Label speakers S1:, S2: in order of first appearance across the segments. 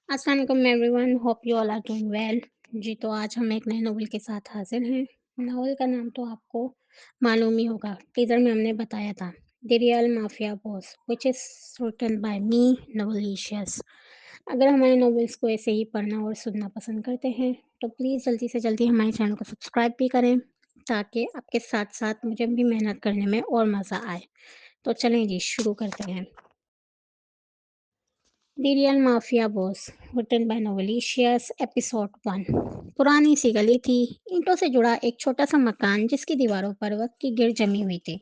S1: अस्सलाम वालेकुम everyone, hope you all are doing well. जी, तो आज हम एक नए नोवेल के साथ हाजिर हैं। नोवेल का नाम तो आपको मालूम ही होगा, टीज़र में हमने बताया था, the real mafia boss which is written by me Novelicious. अगर हमारे नॉवेल्स को ऐसे ही पढ़ना और सुनना पसंद करते हैं, तो प्लीज़ जल्दी से जल्दी हमारे चैनल को सब्सक्राइब भी करें, ताकि आपके साथ-साथ मुझे भी मेहनत करने में और मज़ा आए। तो चलें जी, शुरू करते हैं। The real mafia boss written by Novelicious episode 1। पुरानी सी गली थी, ईंटों से जुड़ा एक छोटा सा मकान जिसकी दीवारों पर वक्त की गिर जमी हुई थी।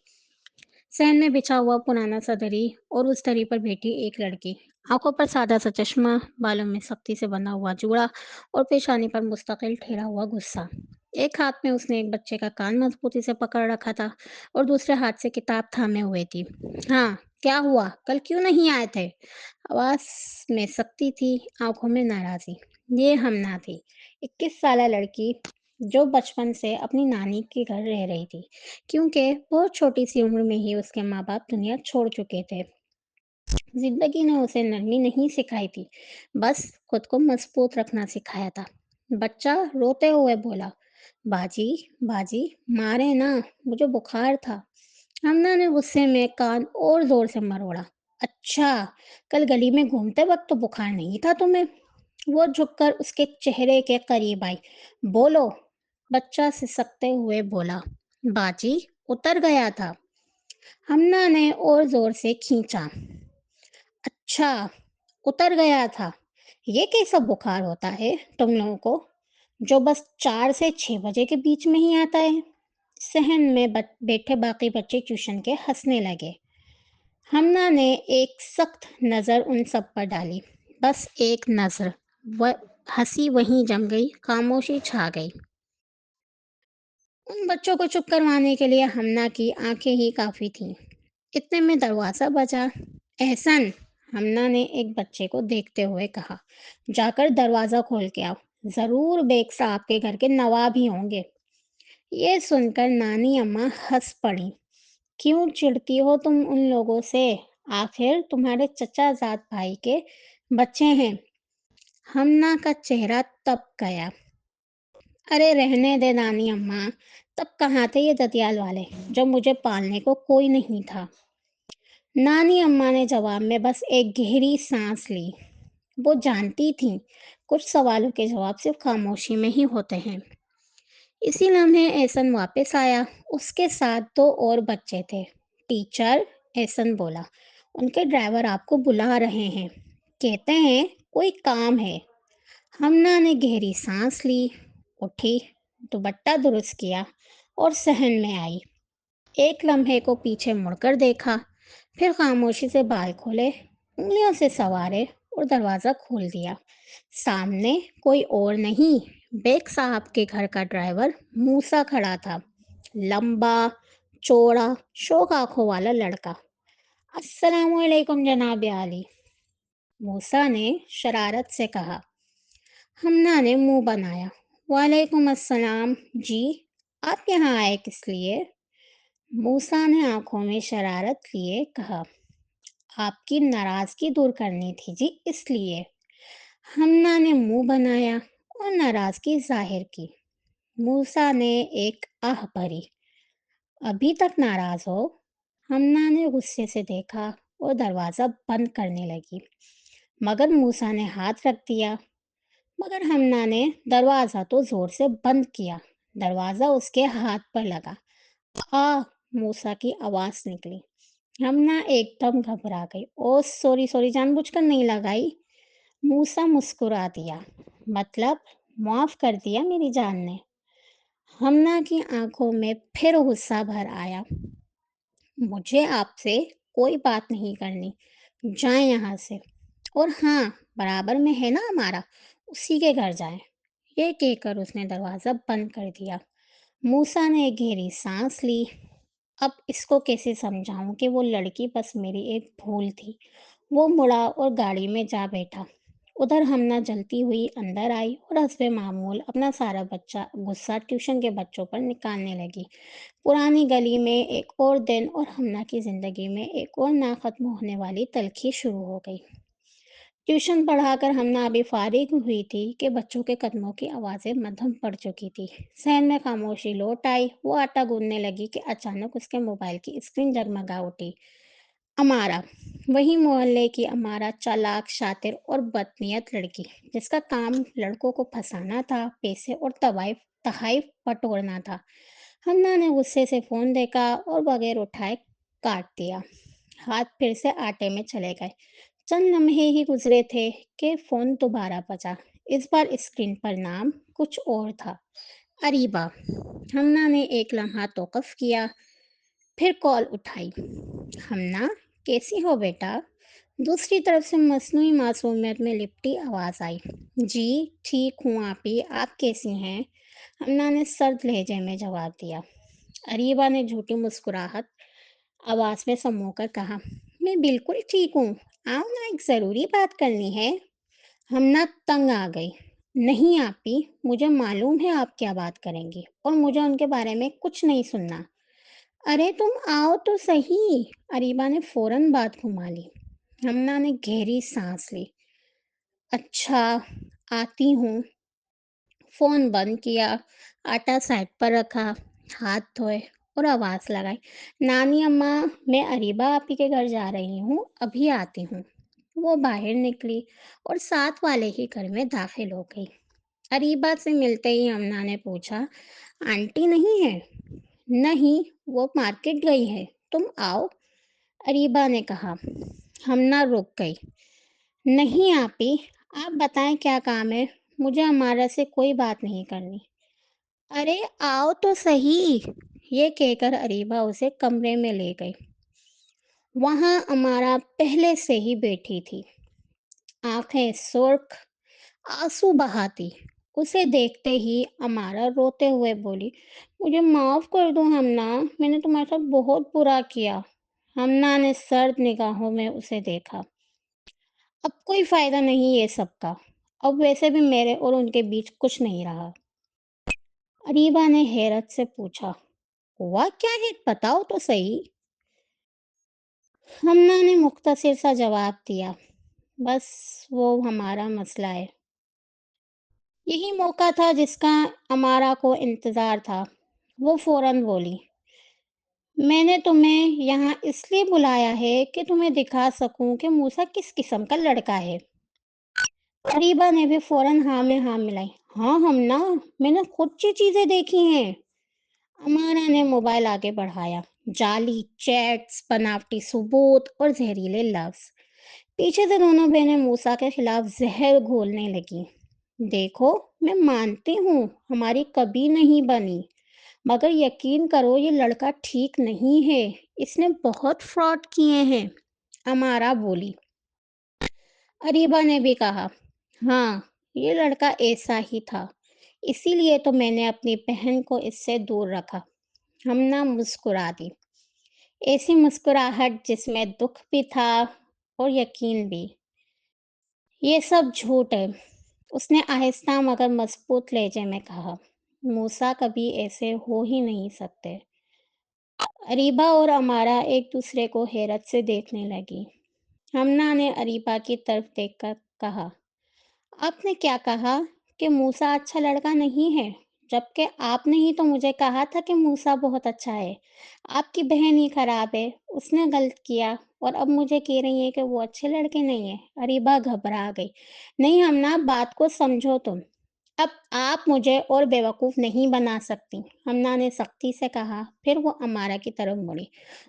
S1: सहन में बिछा हुआ पुराना सा दरी और उस दरी पर बैठी एक लड़की। आंखों पर सादा सा चश्मा, बालों में सख्ती से बंधा हुआ जूड़ा और पेशानी पर मुस्तकिल ठहरा हुआ गुस्सा। एक हाथ में उसने एक बच्चे का कान मजबूती से पकड़ रखा था और दूसरे हाथ से किताब थामे हुए थी। हाँ, क्या हुआ? कल क्यों नहीं आए थे? आवाज में सख्ती थी, आंखों में नाराजगी। ये हमना थी, 21 साल लड़की जो बचपन से अपनी नानी के घर रह रही थी, क्योंकि बहुत छोटी सी उम्र में ही उसके माँ बाप दुनिया छोड़ चुके थे। जिंदगी ने उसे नरमी नहीं सिखाई थी, बस खुद को मजबूत रखना सिखाया था। बच्चा रोते हुए बोला, बाजी, बाजी, मारे ना, मुझे बुखार था। हमना ने गुस्से में कान और जोर से मरोड़ा। अच्छा, कल गली में घूमते वक्त तो बुखार नहीं था तुम्हें? वो झुककर उसके चेहरे के करीब आई। बोलो, बच्चा सिसकते हुए बोला। बाजी, उतर गया था। हमना ने और जोर से खींचा। अच्छा, उतर गया था। ये कैसा बुखार होता है तुम लोगों को, जो बस 4 से 6 बजे के बीच में ही आता है? सहन में बैठे बाकी बच्चे ट्यूशन के हंसने लगे। हमना ने एक सख्त नज़र उन सब पर डाली। बस एक नज़र। वह हंसी वहीं जम गई, खामोशी छा गई। उन बच्चों को चुप करवाने के लिए हमना की आंखें ही काफ़ी थीं। इतने में दरवाज़ा बजा। एहसन, हमना ने एक बच्चे को देखते हुए कहा, जाकर दरवाज़ा खोल के आओ। ज़रूर बेग साहब के घर के नवाब ही होंगे। ये सुनकर नानी अम्मा हंस पड़ी। क्यों चिढ़ती हो तुम उन लोगों से? आखिर तुम्हारे चचा जात भाई के बच्चे हैं। हमना का चेहरा तप गया। अरे रहने दे नानी अम्मा, तब कहाँ थे ये दतियाल वाले, जब मुझे पालने को कोई नहीं था। नानी अम्मा ने जवाब में बस एक गहरी सांस ली। वो जानती थीं, कुछ सवालों के जवाब सिर्फ खामोशी में ही होते हैं। इसी लम्हे एहसन वापस आया। उसके साथ दो और बच्चे थे। टीचर, एहसन बोला, उनके ड्राइवर आपको बुला रहे हैं। कहते हैं कोई काम है। हमना ने गहरी सांस ली, उठी, दुपट्टा दुरुस्त किया और सहन में आई। एक लम्हे को पीछे मुड़कर देखा, फिर खामोशी से बाल खोले, उंगलियों से सवारे और दरवाज़ा खोल दिया। सामने कोई और नहीं, बेग साहब के घर का ड्राइवर मूसा खड़ा था। लंबा, चौड़ा, शोक आंखों वाला लड़का। अस्सलामुअलैकुम जनाब आली, मूसा ने शरारत से कहा। हमना ने मुंह बनाया। वालेकुम अस्सलाम जी, आप यहाँ आए किस लिए? मूसा ने आंखों में शरारत लिए कहा, आपकी नाराजगी दूर करनी थी जी, इसलिए। हमना ने मुंह बनाया और नाराजगी जाहिर की। मूसा ने एक आह भरी। अभी तक नाराज हो? हमना ने गुस्से से देखा और दरवाज़ा बंद करने लगी, मगर मूसा ने हाथ रख दिया। मगर हमना ने दरवाज़ा तो ज़ोर से बंद किया। दरवाज़ा उसके हाथ पर लगा। आ, मूसा की आवाज़ निकली। हमना एकदम घबरा गई। ओ सॉरी सॉरी, जानबूझकर नहीं लगाई। मूसा मुस्कुरा दिया। मतलब, माफ़ कर दिया मेरी जान ने। हमना की आंखों में फिर गुस्सा भर आया। मुझे आपसे कोई बात नहीं करनी, जाएं यहाँ से। और हाँ, बराबर में है ना हमारा, उसी के घर जाएं। ये कहकर उसने दरवाज़ा बंद कर दिया। मूसा ने एक गहरी सांस ली। अब इसको कैसे समझाऊं कि वो लड़की बस मेरी एक भूल थी। वो मुड़ा और गाड़ी में जा बैठा। उधर हमना जलती हुई अंदर आई और हस्बे मामूल अपना सारा बच्चा गुस्सा ट्यूशन के बच्चों पर निकालने लगी। पुरानी गली में एक और दिन और हमना की ज़िंदगी में एक और ना ख़त्म होने वाली तलखी शुरू हो गई। ट्यूशन पढ़ाकर हमने अभी फारिग हुई थी कि बच्चों के कदमों की आवाज़ें मद्धम पड़ चुकी थी। सहन में खामोशी लौट आई। वो आटा गूंदने लगी कि अचानक उसके मोबाइल की स्क्रीन जगमगा उठी। अमारा, वही मोहल्ले की अमारा, चालाक, शातिर और बदनीयत लड़की, जिसका काम लड़कों को फंसाना था, पैसे और तहाइफ बटोरना था। हन्ना ने गुस्से से फ़ोन देखा और बगैर उठाए काट दिया। हाथ फिर से आटे में चले गए। चंद लम्हे ही गुजरे थे कि फ़ोन दोबारा बजा। इस बार स्क्रीन पर नाम कुछ और था, अरीबा। हन्ना ने एक लम्हा तौक़ुफ़ किया, फिर कॉल उठाई। "हमना, कैसी हो बेटा?" दूसरी तरफ से मसनूई मासूमियत में लिपटी आवाज़ आई। "जी, ठीक हूँ आपी, आप कैसी हैं?" हमना ने सर्द लहजे में जवाब दिया। अरीबा ने झूठी मुस्कुराहट आवाज़ में समोकर कहा, "मैं बिल्कुल ठीक हूँ। आओ ना, एक ज़रूरी बात करनी है।" हमना तंग आ गई। "नहीं आपी, मुझे मालूम है आप क्या बात करेंगी और मुझे उनके बारे में कुछ नहीं सुनना।" "अरे तुम आओ तो सही!" अरीबा ने फ़ौरन बात घुमा ली। हमना ने गहरी सांस ली। "अच्छा, आती हूँ।" फ़ोन बंद किया, आटा साइड पर रखा, हाथ धोए और आवाज़ लगाई, "नानी अम्मा, मैं अरीबा आपी के घर जा रही हूँ, अभी आती हूँ।" वो बाहर निकली और साथ वाले ही घर में दाखिल हो गई। अरीबा से मिलते ही हमना ने पूछा, "आंटी नहीं है?" "नहीं, वो मार्केट गई है। तुम आओ।" अरीबा ने कहा। हमना रुक गई। "नहीं आपी, आप बताएं क्या काम है? मुझे हमारा से कोई बात नहीं करनी।" "अरे आओ तो सही!" ये कहकर अरीबा उसे कमरे में ले गई। वहाँ अमारा पहले से ही बैठी थी, आंखें सुर्ख, आंसू बहाती। उसे देखते ही अमारा रोते हुए बोली, "मुझे माफ़ कर दो हमना, मैंने तुम्हारे साथ बहुत बुरा किया।" हमना ने सर्द निगाहों में उसे देखा। "अब कोई फ़ायदा नहीं ये सब का। अब वैसे भी मेरे और उनके बीच कुछ नहीं रहा।" अरीबा ने हैरत से पूछा, "हुआ क्या है? बताओ तो सही।" हमना ने मुख्तसर सा जवाब दिया, "बस वो हमारा मसला है।" यही मौका था जिसका अमारा को इंतज़ार था। वो फ़ौरन बोली, "मैंने तुम्हें यहाँ इसलिए बुलाया है कि तुम्हें दिखा सकूँ कि मूसा किस किस्म का लड़का है।" अरीबा ने भी फ़ौरन हाँ में हाँ मिलाई। "हाँ, हमना, मैंने खुद ये चीज़ें देखी हैं।" अमारा ने मोबाइल आगे बढ़ाया। जाली चैट्स, बनावटी सबूत और ज़हरीले लफ्ज़। पीछे से दोनों बहनें मूसा के खिलाफ ज़हर घोलने लगीं। "देखो, मैं मानती हूँ, हमारी कभी नहीं बनी, मगर यकीन करो ये लड़का ठीक नहीं है। इसने बहुत फ्रॉड किए हैं।" अमारा बोली। अरीबा ने भी कहा, "हाँ, ये लड़का ऐसा ही था। इसीलिए तो मैंने अपनी बहन को इससे दूर रखा।" हमना मुस्कुरा दी, ऐसी मुस्कुराहट जिसमें दुख भी था और यकीन भी। "ये सब झूठ है," उसने आहिस्ता मगर मज़बूत लहजे में कहा। "मूसा कभी ऐसे हो ही नहीं सकते।" अरीबा और अमारा एक दूसरे को हैरत से देखने लगी। हमना ने अरीबा की तरफ देखकर कहा, "आपने क्या कहा कि मूसा अच्छा लड़का नहीं है, जबकि आपने ही तो मुझे कहा था कि मूसा बहुत अच्छा है। आपकी बहन ही खराब है, उसने गलत किया और अब मुझे कह रही है कि वो अच्छे लड़के नहीं है।" अरीबा घबरा गई। "नहीं हमना, बात को समझो तुम। अब आप मुझे और बेवकूफ़ नहीं बना सकती," हमना ने सख्ती से कहा। फिर वो अमारा की तरफ मुड़ी।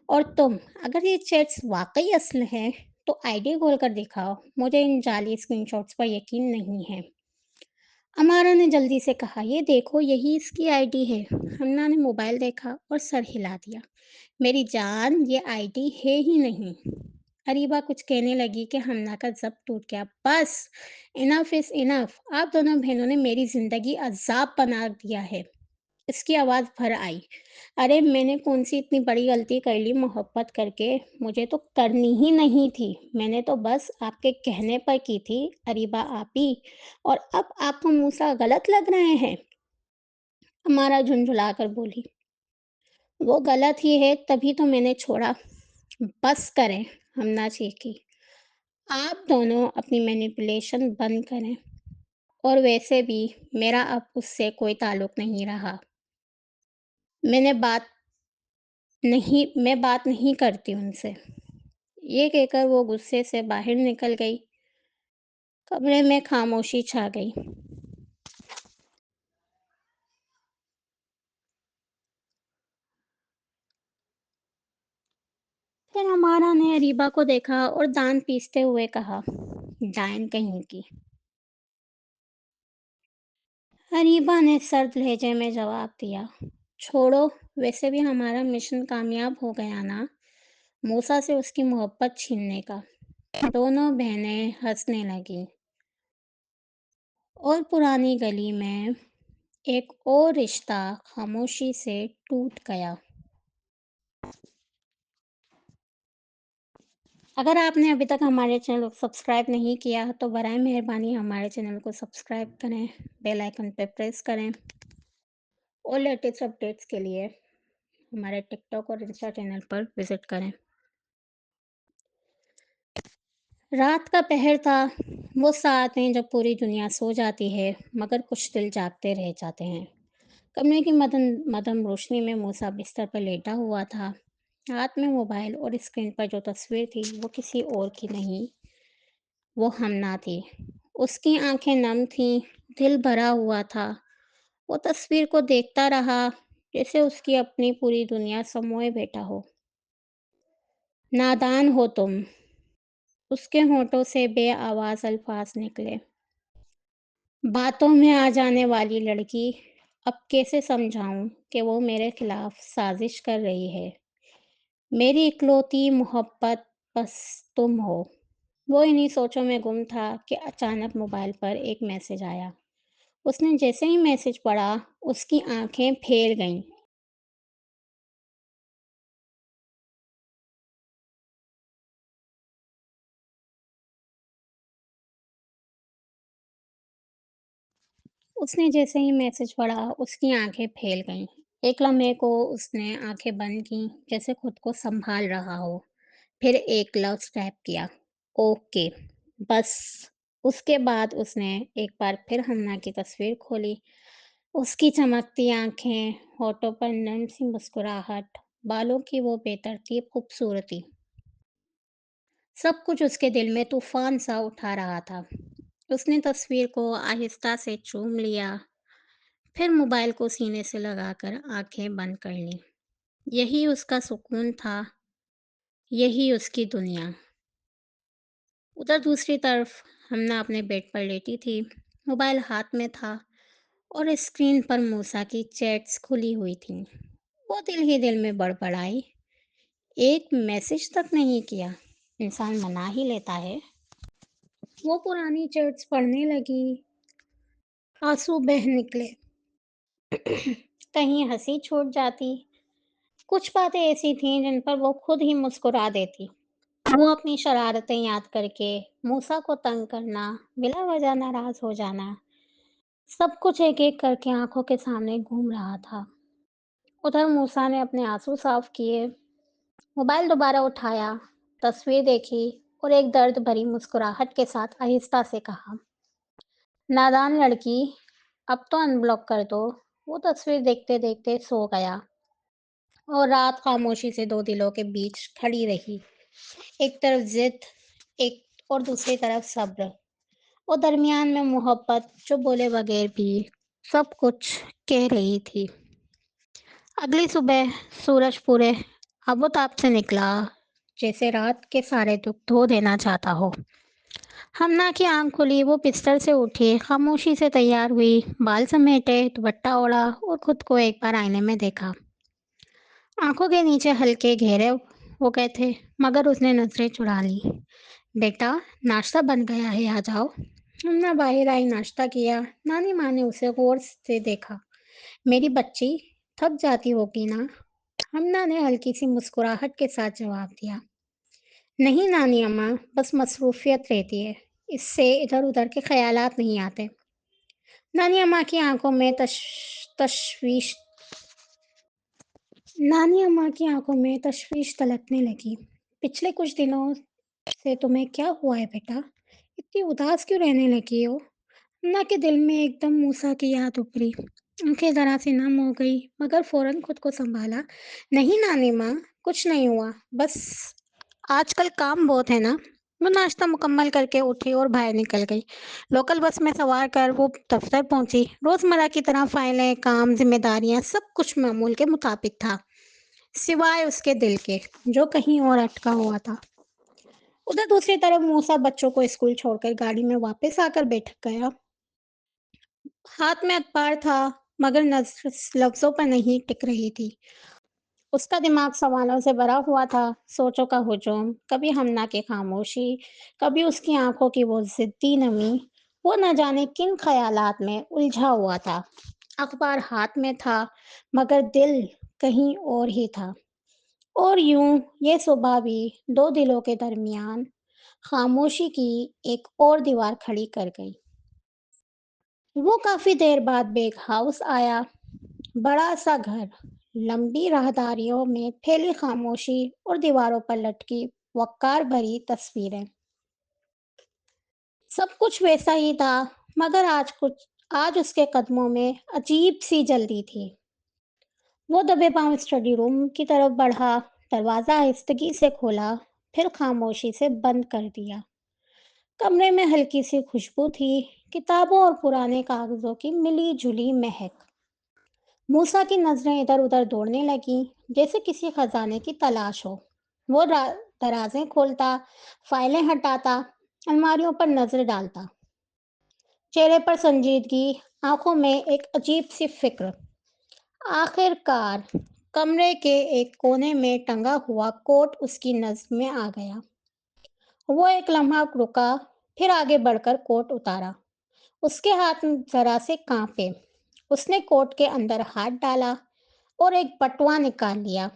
S1: "और तुम, अगर ये चैट्स वाक़ई असल हैं, तो आईडी खोल कर दिखाओ। मुझे इन जाली स्क्रीनशॉट्स पर यकीन नहीं है।" अमारा ने जल्दी से कहा, "ये देखो, यही इसकी आईडी है।" हमना ने मोबाइल देखा और सर हिला दिया। "मेरी जान, ये आईडी है ही नहीं।" अरीबा कुछ कहने लगी कि हमना का ज़ब्त टूट गया। "बस, इनफ इज़ इनफ। आप दोनों बहनों ने मेरी ज़िंदगी अज़ाब बना दिया है।" इसकी आवाज़ भर आई। "अरे मैंने कौन-सी इतनी बड़ी गलती कर ली मोहब्बत करके? मुझे तो करनी ही नहीं थी। मैंने तो बस आपके कहने पर की थी, अरीबा आपी, और अब आपको मूसा गलत लग रहे हैं?" अमारा झुंझुलाकर बोली, "वो गलत ही है, तभी तो मैंने छोड़ा।" "बस करें," हमना चीखी। آپ دونوں اپنی مینیپولیشن بند کریں، اور ویسے بھی میرا اب اس سے کوئی تعلق نہیں رہا۔ میں نے میں بات نہیں کرتی ان سے۔ یہ کہہ کر وہ غصے سے باہر نکل گئی۔ کمرے میں خاموشی چھا گئی۔ پھر ہمارا نے اریبہ کو دیکھا اور دانت پیستے ہوئے کہا، ڈائن کہیں کی۔ اریبہ نے سرد لہجے میں جواب دیا، چھوڑو، ویسے بھی ہمارا مشن کامیاب ہو گیا نا، موسیٰ سے اس کی محبت چھیننے کا۔ دونوں بہنیں ہنسنے لگیں، اور پرانی گلی میں ایک اور رشتہ خاموشی سے ٹوٹ گیا۔ اگر آپ نے ابھی تک ہمارے چینل کو سبسکرائب نہیں کیا تو برائے مہربانی ہمارے چینل کو سبسکرائب کریں، بیل آئکن پہ پریس کریں، اور لیٹسٹ اپڈیٹس کے لیے ہمارے ٹک ٹاک اور انسٹا چینل پر وزٹ کریں۔ رات کا پہر تھا، وہ ساعتیں جب پوری دنیا سو جاتی ہے مگر کچھ دل جاگتے رہ جاتے ہیں۔ کمرے کی مدم روشنی میں موسیٰ بستر پر لیٹا ہوا تھا، ہاتھ میں موبائل، اور اسکرین پر جو تصویر تھی وہ کسی اور کی نہیں، وہ ہمنا تھی۔ اس کی آنکھیں نم تھیں، دل بھرا ہوا تھا۔ وہ تصویر کو دیکھتا رہا جیسے اس کی اپنی پوری دنیا سموئے بیٹھا ہو۔ نادان ہو تم، اس کے ہونٹوں سے بے آواز الفاظ نکلے۔ باتوں میں آ جانے والی لڑکی، اب کیسے سمجھاؤں کہ وہ میرے خلاف سازش کر رہی ہے؟ میری اکلوتی محبت بس تم ہو۔ وہ انہی سوچوں میں گم تھا کہ اچانک موبائل پر ایک میسج آیا۔ اس نے جیسے ہی میسج پڑھا، اس کی آنکھیں پھیر گئیں۔ اس نے جیسے ہی میسج پڑھا، اس کی آنکھیں پھیل گئیں۔ ایک لمحے کو اس نے آنکھیں بند کیں جیسے خود کو سنبھال رہا ہو، پھر ایک لفظ ٹائپ کیا، اوکے، بس۔ اس کے بعد اس نے ایک بار پھر ہمنا کی تصویر کھولی۔ اس کی چمکتی آنکھیں، ہونٹوں پر نرم سی مسکراہٹ، بالوں کی وہ بے ترتیب خوبصورتی، سب کچھ اس کے دل میں طوفان سا اٹھا رہا تھا۔ اس نے تصویر کو آہستہ سے چوم لیا، پھر موبائل کو سینے سے لگا کر آنکھیں بند کر لیں۔ یہی اس کا سکون تھا، یہی اس کی دنیا۔ ادھر دوسری طرف ہمنا اپنے بیڈ پر لیٹی تھی، موبائل ہاتھ میں تھا، اور اسکرین پر موسیٰ کی چیٹس کھلی ہوئی تھیں۔ وہ دل ہی دل میں بڑبڑائی، ایک میسج تک نہیں کیا، انسان منا ہی لیتا ہے۔ وہ پرانی چیٹس پڑھنے لگی، آنسو بہہ نکلے۔ کہیں ہنسی چھوٹ جاتی، کچھ باتیں ایسی تھیں جن پر وہ خود ہی مسکرا دیتی۔ وہ اپنی شرارتیں یاد کر کے موسیٰ کو تنگ کرنا، بلا وجہ ناراض ہو جانا، سب کچھ ایک ایک کر کے آنکھوں کے سامنے گھوم رہا تھا۔ ادھر موسیٰ نے اپنے آنسو صاف کیے، موبائل دوبارہ اٹھایا، تصویر دیکھی، اور ایک درد بھری مسکراہٹ کے ساتھ آہستہ سے کہا، نادان لڑکی، اب تو ان بلاک کر دو۔ وہ تصویر دیکھتے دیکھتے سو گیا، اور رات خاموشی سے دو دلوں کے بیچ کھڑی رہی، ایک طرف ضد، ایک اور دوسری طرف صبر، اور درمیان میں محبت جو بولے بغیر بھی سب کچھ کہہ رہی تھی۔ اگلی صبح سورج پورے آب سے نکلا، جیسے رات کے سارے دکھ دھو دینا چاہتا ہو۔ ہمنا کی آنکھ کھلی، وہ بستر سے اٹھی، خاموشی سے تیار ہوئی، بال سمیٹے، دوپٹہ اوڑھا، اور خود کو ایک بار آئینے میں دیکھا۔ آنکھوں کے نیچے ہلکے گہرے ہو گئے تھے، مگر اس نے نظریں چڑھا لی۔ بیٹا، ناشتہ بن گیا ہے، آ جاؤ۔ ہمنا باہر آئی، ناشتہ کیا۔ نانی ماں نے اسے غور سے دیکھا، میری بچی، تھک جاتی ہوگی نا؟ ہمنا نے ہلکی سی مسکراہٹ کے ساتھ جواب دیا، نہیں نانی اماں، بس مصروفیت رہتی ہے، اس سے ادھر ادھر کے خیالات نہیں آتے۔ نانی اماں کی آنکھوں میں تشویش نانی اماں کی آنکھوں میں تشویش تلکنے لگی۔ پچھلے کچھ دنوں से तुम्हें क्या हुआ है बेटा? इतनी उदास क्यों रहने लगी हो? अन्ना के दिल में एकदम मूसा की याद उभरी। आंखें जरा सी नम हो गई, मगर फौरन खुद को संभाला। नहीं नानी माँ, कुछ नहीं हुआ, बस आजकल काम बहुत है ना। वो नाश्ता मुकम्मल करके उठी और बाहर निकल गई। लोकल बस में सवार कर वो दफ्तर पहुंची। रोजमर्रा की तरह फाइलें, काम, जिम्मेदारियां, सब कुछ मामूल के मुताबिक था, सिवाय उसके दिल के, जो कहीं और अटका हुआ था। उधर दूसरी तरफ मूसा बच्चों को स्कूल छोड़कर गाड़ी में वापस आकर बैठ गया। हाथ में अखबार था, मगर नजर लफ्जों पर नहीं टिक रही थी। उसका दिमाग सवालों से भरा हुआ था, सोचों का हुजूम, कभी हमना की खामोशी, कभी उसकी आंखों की वो जिद्दी नमी। वो न जाने किन ख्यालात में उलझा हुआ था। अखबार हाथ में था, मगर दिल कहीं और ही था। और यूं ये सुबह भी दो दिलों के दरमियान खामोशी की एक और दीवार खड़ी कर गई। वो काफी देर बाद बेग हाउस आया। बड़ा सा घर, लंबी राहदारियों में फैली खामोशी और दीवारों पर लटकी वक्कार भरी तस्वीरें। सब कुछ वैसा ही था, मगर आज उसके कदमों में अजीब सी जल्दी थी। वो दबे पांव स्टडी रूम की तरफ बढ़ा, दरवाजा आहिस्तगी से खोला, फिर खामोशी से बंद कर दिया। कमरे में हल्की सी खुशबू थी, किताबों और पुराने कागजों की मिली जुली महक। मूसा की नजरें इधर उधर दौड़ने लगी, जैसे किसी खजाने की तलाश हो। वो दराजें खोलता, फाइलें हटाता, अलमारियों पर नजर डालता। चेहरे पर संजीदगी, आंखों में एक अजीब सी फिक्र। आखिरकार कमरे के एक कोने में टंगा हुआ कोट उसकी नज़र में आ गया। वो एक लम्हा रुका, फिर आगे बढ़कर कोट उतारा। उसके हाथ जरा से कांपे। उसने कोट के अंदर हाथ डाला और एक बटुआ निकाल लिया।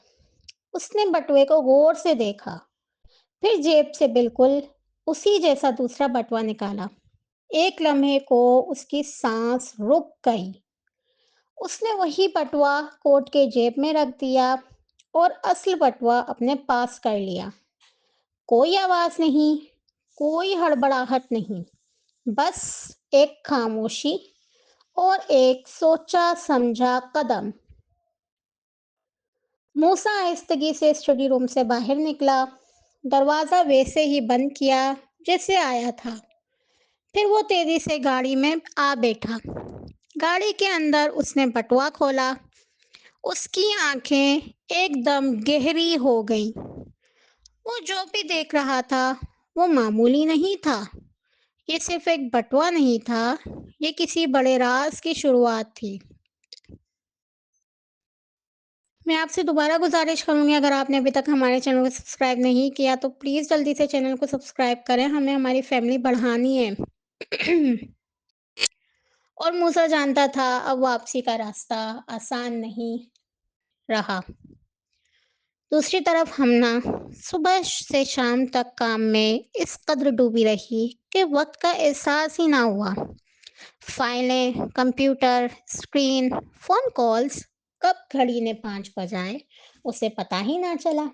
S1: उसने बटुए को गौर से देखा, फिर जेब से बिल्कुल उसी जैसा दूसरा बटुआ निकाला। एक लम्हे को उसकी सांस रुक गई। उसने वही बटुआ कोट के जेब में रख दिया और असल बटुआ अपने पास कर लिया। कोई आवाज नहीं, कोई हड़बड़ाहट नहीं, बस एक खामोशी और एक सोचा समझा कदम। मूसा आहिस्तगी से स्टडी रूम से बाहर निकला, दरवाजा वैसे ही बंद किया जैसे आया था। फिर वो तेजी से गाड़ी में आ बैठा। गाड़ी के अंदर उसने बटुआ खोला। उसकी आंखें एकदम गहरी हो गईं। वो जो भी देख रहा था वो मामूली नहीं था। ये सिर्फ एक बटुआ नहीं था, ये किसी बड़े राज की शुरुआत थी। मैं आपसे दोबारा गुजारिश करूंगी, अगर आपने अभी तक हमारे चैनल को सब्सक्राइब नहीं किया तो प्लीज़ जल्दी से चैनल को सब्सक्राइब करें, हमें हमारी फैमिली बढ़ानी है। और मूसा जानता था अब वापसी का रास्ता आसान नहीं रहा। दूसरी तरफ हमना सुबह से शाम तक काम में इस कद्र डूबी रही कि वक्त का एहसास ही ना हुआ। फाइलें, कंप्यूटर, स्क्रीन, फोन कॉल्स, कब घड़ी ने 5 बजाए उसे पता ही ना चला।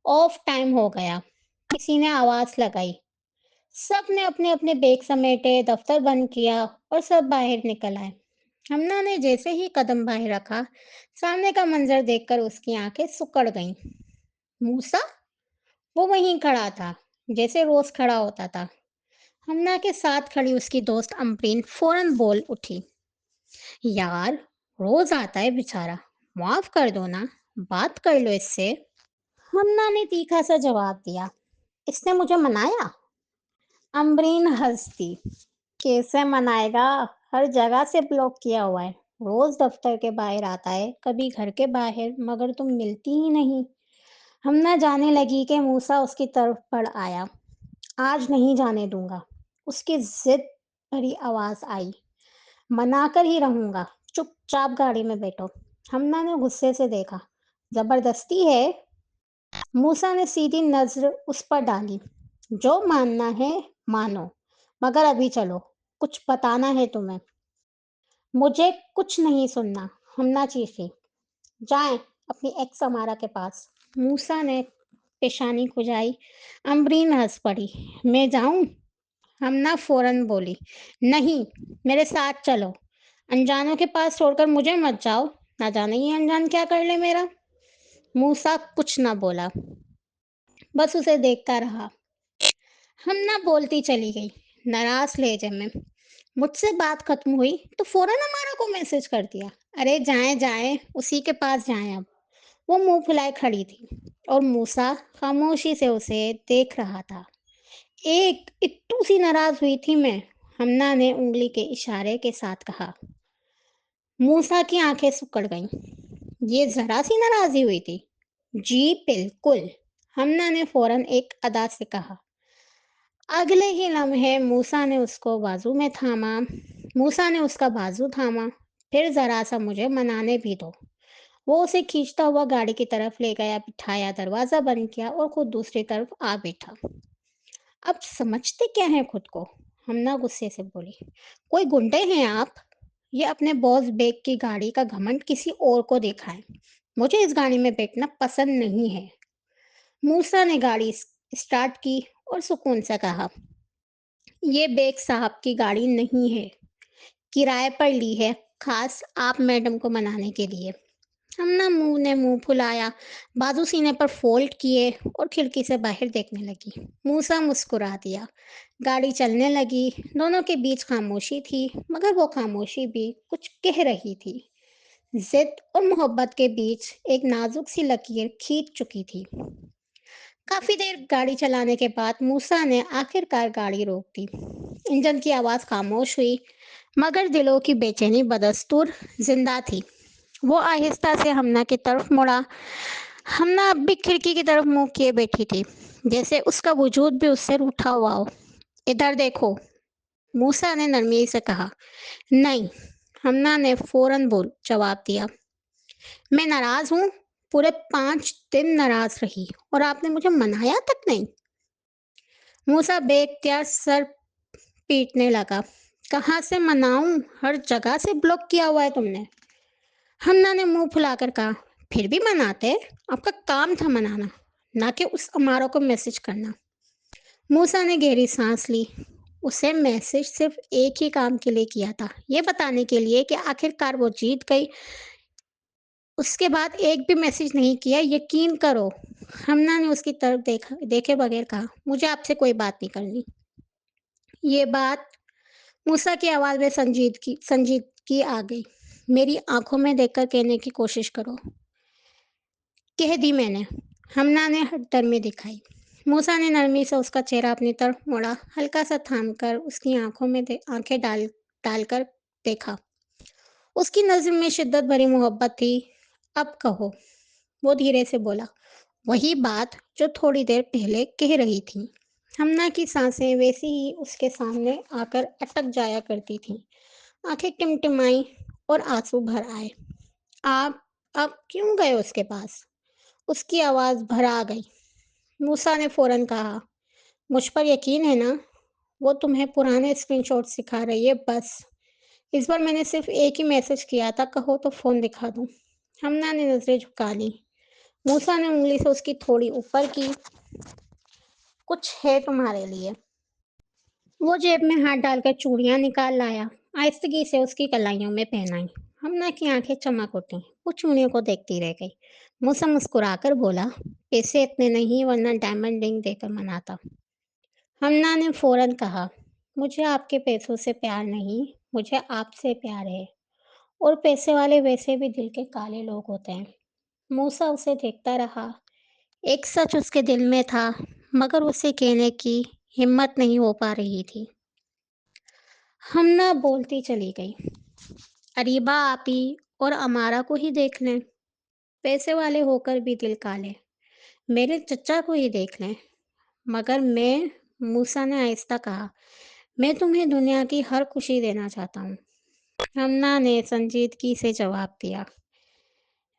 S1: ऑफ टाइम हो गया। किसी ने आवाज लगाई। सब ने अपने अपने बैग समेटे, दफ्तर बंद किया और सब बाहर निकल आए। हमना ने जैसे ही कदम बाहर रखा, सामने का मंजर देखकर उसकी आंखें सिकुड़ गईं। मूसा, वो वहीं खड़ा था, जैसे रोज खड़ा होता था। हमना के साथ खड़ी उसकी दोस्त अम्बरीन फौरन बोल उठी, यार, रोज आता है बेचारा, माफ कर दो ना, बात कर लो इससे। हमना ने तीखा सा जवाब दिया, इसने मुझे मनाया? अम्बरीन हंस दी, कैसे मनाएगा, हर जगह से ब्लॉक किया हुआ है। रोज दफ्तर के बाहर आता है, कभी घर के बाहर, मगर तुम मिलती ही नहीं। हम ना जाने लगी कि मूसा उसकी तरफ बढ़ आया। आज नहीं जाने दूंगा, उसकी जिद भरी आवाज आई। मनाकर ही रहूंगा, चुपचाप गाड़ी में बैठो। हमना ने गुस्से से देखा, जबरदस्ती है? मूसा ने सीधी नजर उस पर डाली, जो मानना है मानो, मगर अभी चलो, कुछ बताना है तुम्हें। मुझे कुछ नहीं सुनना, हमना चीखी। जाएं अपनी एक्स अमारा के पास। मूसा ने पेशानी खुजाई। अम्बरीन हँस पड़ी। मैं जाऊँ? हमना फ़ौरन बोली, नहीं, मेरे साथ चलो। अनजानों के पास छोड़कर मुझे मत जाओ, ना जाने ये अनजान क्या कर ले मेरा। मूसा कुछ ना बोला, बस उसे देखता रहा। हमना बोलती चली गई, नाराज़ लहज़े में। मुझसे बात खत्म हुई तो फ़ौरन अमारा को मैसेज कर दिया, अरे जाएँ, जाएँ, उसी के पास जाएँ अब। वो मुँह फुलाए खड़ी थी और मूसा खामोशी से उसे देख रहा था। एक इत्तू सी नाराज़ हुई थी मैं, हमना ने उँगली के इशारे के साथ कहा। मूसा की आंखें सिकुड़ गईं। ये ज़रा-सी नाराज़ी हुई थी? जी, बिल्कुल, हमना ने फ़ौरन एक अदा से कहा। अगले ही लम्हे मूसा ने उसका बाजू थामा, फिर ज़रा-सा मुझे मनाने भी दो। वो उसे खींचता हुआ गाड़ी की तरफ ले गया, बिठाया, दरवाज़ा बंद किया और खुद दूसरी तरफ आ बैठा। अब समझते क्या हैं खुद को? हमना गुस्से से बोली। कोई गुंडे हैं आप? ये अपने बॉस बेग की गाड़ी का घमंड किसी और को दिखाएं। मुझे इस गाड़ी में बैठना पसंद नहीं है। मूसा ने गाड़ी स्टार्ट की और सुकून से कहा, ये बेग साहब की गाड़ी नहीं है, किराए पर ली है, खास आप मैडम को मनाने के लिए। हमना मुंह फुलाया, बाजू सीने पर फोल्ड किए और खिड़की से बाहर देखने लगी। मूसा मुस्कुरा दिया। गाड़ी चलने लगी। दोनों के बीच खामोशी थी, मगर वो खामोशी भी कुछ कह रही थी। जिद और मोहब्बत के बीच एक नाजुक सी लकीर खींच चुकी थी। काफी देर गाड़ी चलाने के बाद मूसा ने आखिरकार गाड़ी रोक दी। इंजन की आवाज खामोश हुई, मगर दिलों की बेचैनी बदस्तूर जिंदा थी। वो आहिस्ता से हमना की तरफ मुड़ा। हमना अब भी खिड़की की तरफ मुंह किए बैठी थी, जैसे उसका वजूद भी उससे रूठा हुआ हो। इधर देखो, मूसा ने नरमी से कहा। नहीं, हमना ने फौरन बोल जवाब दिया। मैं नाराज हूँ। पूरे 5 दिन नाराज रही और आपने मुझे मनाया तक नहीं। मूसा बेख्तियार सर पीटने लगा। कहाँ से मनाऊं? हर जगह से ब्लॉक किया हुआ है तुमने। हन्ना ने मुंह फुलाकर कहा, फिर भी मनाते? आपका काम था मनाना, ना कि उस अमारों को मैसेज करना। मूसा ने गहरी सांस ली। उसे मैसेज सिर्फ एक ही काम के लिए किया था, ये बताने के लिए कि आखिरकार वो जीत गई। उसके बाद एक भी मैसेज नहीं किया, यकीन करो। हमना ने उसकी तरफ देखे बगैर कहा, मुझे आपसे कोई बात नहीं करनी। ये बात मूसा की आवाज़ में संजीदगी आ गई। मेरी आंखों में देखकर कहने की कोशिश करो। कह दी मैंने। हमना ने नरमी दिखाई। मूसा ने नरमी से उसका चेहरा अपनी तरफ मोड़ा, हल्का सा थाम कर उसकी आंखों में आंखें डालकर देखा। उसकी नज़र में शिद्दत भरी मोहब्बत थी। अब कहो, वो धीरे से बोला, वही बात जो थोड़ी देर पहले कह रही थी। हमना की सांसें वैसी ही उसके सामने आकर अटक जाया करती थीं। आंखें टिमटिमाई और आंसू भर आए। आप अब क्यों गए उसके पास? उसकी आवाज़ भर आ गई। मूसा ने फौरन कहा, मुझ पर यकीन है ना? वो तुम्हें पुराने स्क्रीनशॉट सिखा रही है बस। इस बार मैंने सिर्फ एक ही मैसेज किया था, कहो तो फ़ोन दिखा दूँ। हमना ने नज़रें झुका ली। मूसा ने उंगली से उसकी थोड़ी ऊपर की, कुछ है तुम्हारे लिए। वो जेब में हाथ डालकर चूड़ियां निकाल लाया, आहिस्तगी से उसकी कलाइयों में पहनाई। हमना की आंखें चमक उठी, वो चूड़ियों को देखती रह गई। मूसा मुस्कुराकर बोला, पैसे इतने नहीं वरना डायमंड रिंग देकर मनाता। हमना ने फौरन कहा, मुझे आपके पैसों से प्यार नहीं, मुझे आपसे प्यार है। और पैसे वाले वैसे भी दिल के काले लोग होते हैं। मूसा उसे देखता रहा। एक सच उसके दिल में था, मगर उसे कहने की हिम्मत नहीं हो पा रही थी। हमना बोलती चली गई, अरीबा आपी और अमारा को ही देख लें, पैसे वाले होकर भी दिल काले। मेरे चचा को ही देख लें। मगर मैं, मूसा ने आहिस्ता कहा, मैं तुम्हें दुनिया की हर खुशी देना चाहता हूँ। हमना ने संजीदगी से जवाब दिया,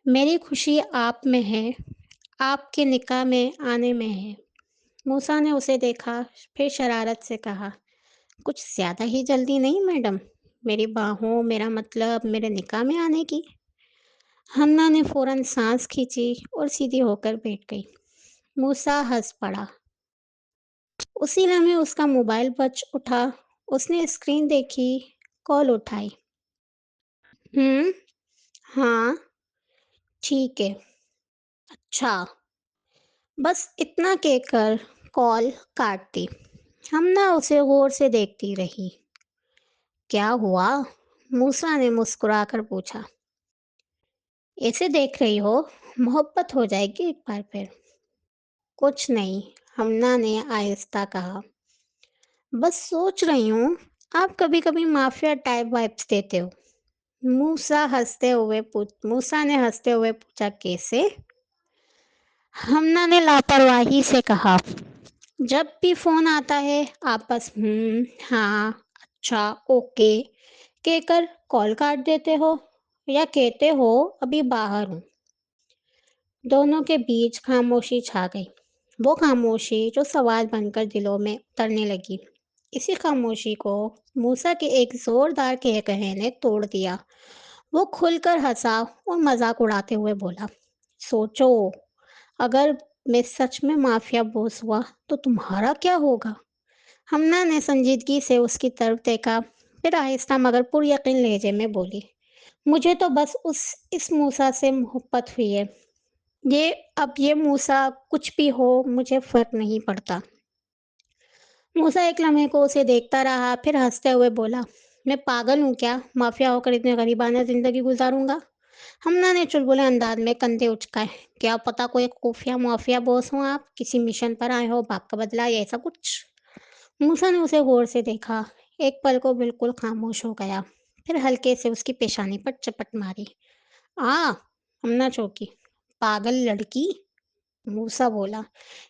S1: मेरी खुशी आप में है, आपके निकाह में आने में है। मूसा ने उसे देखा, फिर शरारत से कहा, कुछ ज़्यादा ही जल्दी नहीं मैडम? मेरी बाहों, मेरा मतलब मेरे निकाह में आने की? हन्ना ने फौरन सांस खींची और सीधी होकर बैठ गई। मूसा हंस पड़ा। उसी लम्हे उसका मोबाइल बज उठा। उसने स्क्रीन देखी, कॉल उठाई। हम्म। हाँ। ठीक है। अच्छा। बस इतना कहकर कॉल काट दी। हमना उसे गौर से देखती रही। क्या हुआ? मूसा ने मुस्कुराकर पूछा। ऐसे देख रही हो? मोहब्बत हो जाएगी एक बार फिर। कुछ नहीं, हमना ने आहिस्ता कहा। बस सोच रही हूँ, आप कभी कभी माफिया टाइप वाइब्स देते हो। मूसा ने हंसते हुए पूछा, कैसे? हमना ने लापरवाही से कहा। जब भी फोन आता है आप बस हाँ, अच्छा, ओके कहकर कॉल काट देते हो, या कहते हो अभी बाहर हूँ। दोनों के बीच खामोशी छा गई। वो खामोशी जो सवाल बनकर दिलों में उतरने लगी। इसी खामोशी को मूसा के एक जोरदार कहकहे ने तोड़ दिया। वो खुलकर हंसा और मजाक उड़ाते हुए बोला, सोचो, अगर मैं सच में माफिया बॉस हुआ तो तुम्हारा क्या होगा? हमना ने संजीदगी से उसकी तरफ देखा, फिर आहिस्ता मगर पुरयकीन लहजे में बोली, मुझे तो बस उस इस मूसा से मोहब्बत हुई है। ये अब ये मूसा कुछ भी हो, मुझे फर्क नहीं पड़ता। मूसा एक लम्हे को उसे देखता रहा, फिर हंसते हुए बोला, मैं पागल हूँ क्या, माफिया होकर इतने गरीबाना जिंदगी गुजारूंगा? हमना ने चुलबुले अंदाज में कंधे उचकाए। क्या पता कोई खुफिया माफिया बॉस हो, आप किसी मिशन पर आए हो, बाप का बदला या ऐसा कुछ। मूसा ने उसे गौर से देखा। एक पल को बिल्कुल खामोश हो गया, फिर हल्के से उसकी पेशानी पर चपट मारी। आ, हमना चौंकी। पागल लड़की, मूसा बोला,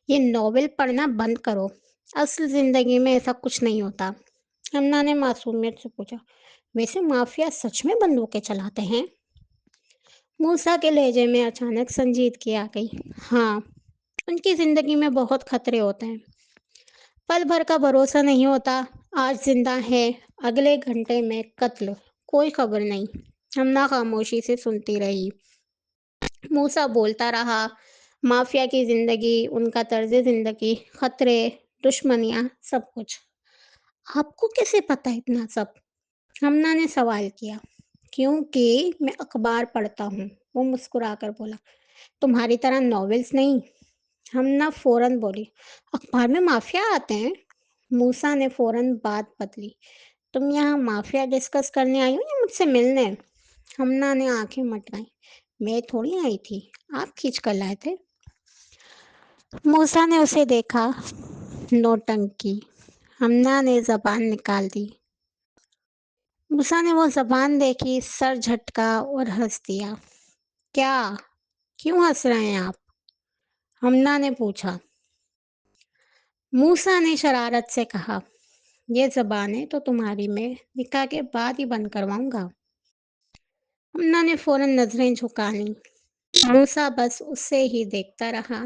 S1: ये नॉवेल पढ़ना बंद करो। असल जिंदगी में ऐसा कुछ नहीं होता। हमना ने मासूमियत से पूछा, वैसे माफिया सच में बंदूकें चलाते हैं? मूसा के लहजे में अचानक संजीदगी आ गई। हाँ, उनकी जिंदगी में बहुत खतरे होते हैं। पल भर का भरोसा नहीं होता। आज जिंदा है, अगले घंटे में कत्ल, कोई खबर नहीं। हमना खामोशी से सुनती रही। मूसा बोलता रहा, माफिया की जिंदगी, उनका तर्ज जिंदगी, खतरे, दुश्मनियां, सब कुछ। आपको कैसे पता इतना सब? हमना ने सवाल किया। क्योंकि मैं अखबार पढ़ता हूँ, वो मुस्कुराकर बोला। तुम्हारी तरह नॉवेल्स नहीं। हमना फौरन बोली, अखबार में माफिया आते हैं? मूसा ने फौरन बात बदली। तुम यहाँ माफिया डिस्कस करने आई हो या मुझसे मिलने? हमना ने आंखें मटकाई। मैं थोड़ी आई थी, आप खींच कर लाए थे। मूसा ने उसे देखा। नौटंकी। हमना ने जबान निकाल दी। मूसा ने वो जबान देखी, सर झटका और हंस दिया। क्या? क्यों हंस रहे हैं आप? हमना ने पूछा। मूसा ने शरारत से कहा, ये जबानें तो तुम्हारी मैं निकाह के बाद ही बंद करवाऊंगा। हमना ने फौरन नजरें झुका लीं। मूसा बस उससे ही देखता रहा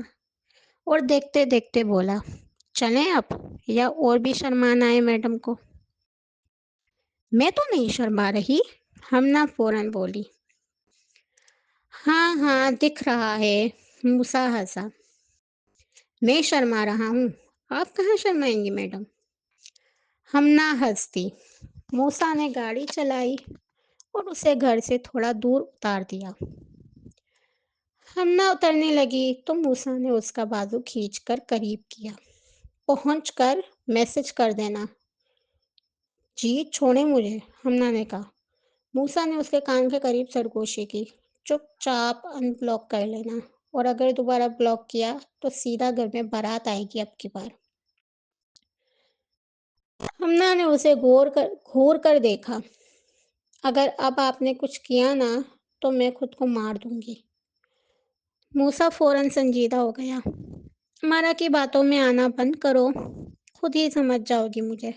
S1: और देखते देखते बोला, चलें अब, या और भी शर्माना है मैडम को? मैं तो नहीं शर्मा रही, हमना फौरन बोली। हाँ हाँ, दिख रहा है, मूसा हंसा। मैं शर्मा रहा हूँ? आप कहाँ शर्माएंगी मैडम? हमना हंसती। मूसा ने गाड़ी चलाई और उसे घर से थोड़ा दूर उतार दिया। हमना उतरने लगी तो मूसा ने उसका बाजू खींचकर करीब किया। पहुंचकर मैसेज कर देना। जी छोड़े मुझे, हमना ने कहा। मूसा ने उसके कान के करीब सरगोशी की। चुपचाप अनब्लॉक कर लेना, और अगर दोबारा ब्लॉक किया तो सीधा घर में बारात आएगी अब की बार। हमना ने उसे घूर कर देखा। अगर अब आपने कुछ किया ना, तो मैं खुद को मार दूंगी। मूसा फौरन संजीदा हो गया। मारा की बातों में आना बंद करो, खुद ही समझ जाओगी मुझे।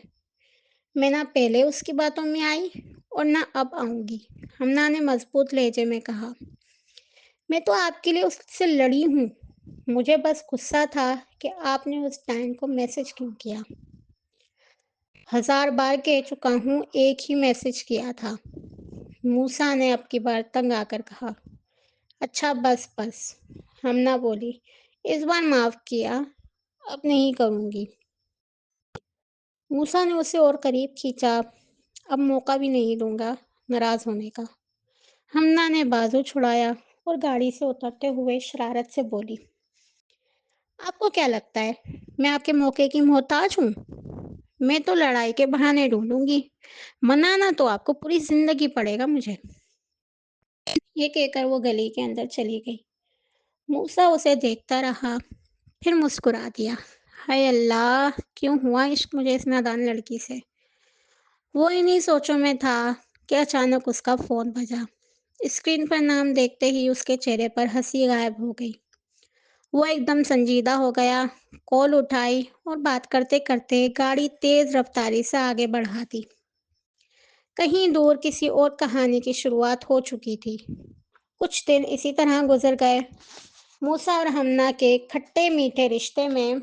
S1: मैं ना पहले उसकी बातों में आई और ना अब आऊंगी, हमना ने मजबूत लहजे में कहा। मैं तो आपके लिए उससे लड़ी हूँ। मुझे बस गुस्सा था कि आपने उस टाइम को मैसेज क्यों किया। 1000 बार कह चुका हूँ, एक ही मैसेज किया था। मूसा ने अब की बार तंग आकर कहा। अच्छा बस बस, हमना बोली। इस बार माफ़ किया, अब नहीं करूँगी। मूसा ने उसे और करीब खींचा, अब मौका भी नहीं दूँगा नाराज़ होने का। हमना ने बाजू छुड़ाया और गाड़ी से उतरते हुए शरारत से बोली, आपको क्या लगता है, मैं आपके मौके की मोहताज हूँ? मैं तो लड़ाई के बहाने ढूँढूँगी, मनाना तो आपको पूरी ज़िंदगी पड़ेगा मुझे। ये कहकर वो गली के अंदर चली गई। मूसा उसे देखता रहा, फिर मुस्कुरा दिया। हाय अल्लाह! क्यों हुआ इश्क मुझे इस नादान लड़की से? वो इन्हीं सोचों में था कि अचानक उसका फ़ोन बजा। स्क्रीन पर नाम देखते ही उसके चेहरे पर हँसी गायब हो गई। वो एकदम संजीदा हो गया, कॉल उठाई और बात करते-करते गाड़ी तेज़ रफ्तारी से आगे बढ़ा दी। कहीं दूर किसी और कहानी की शुरुआत हो चुकी थी। कुछ दिन इसी तरह गुज़र गए। मूसा और हमना के खट्टे-मीठे रिश्ते में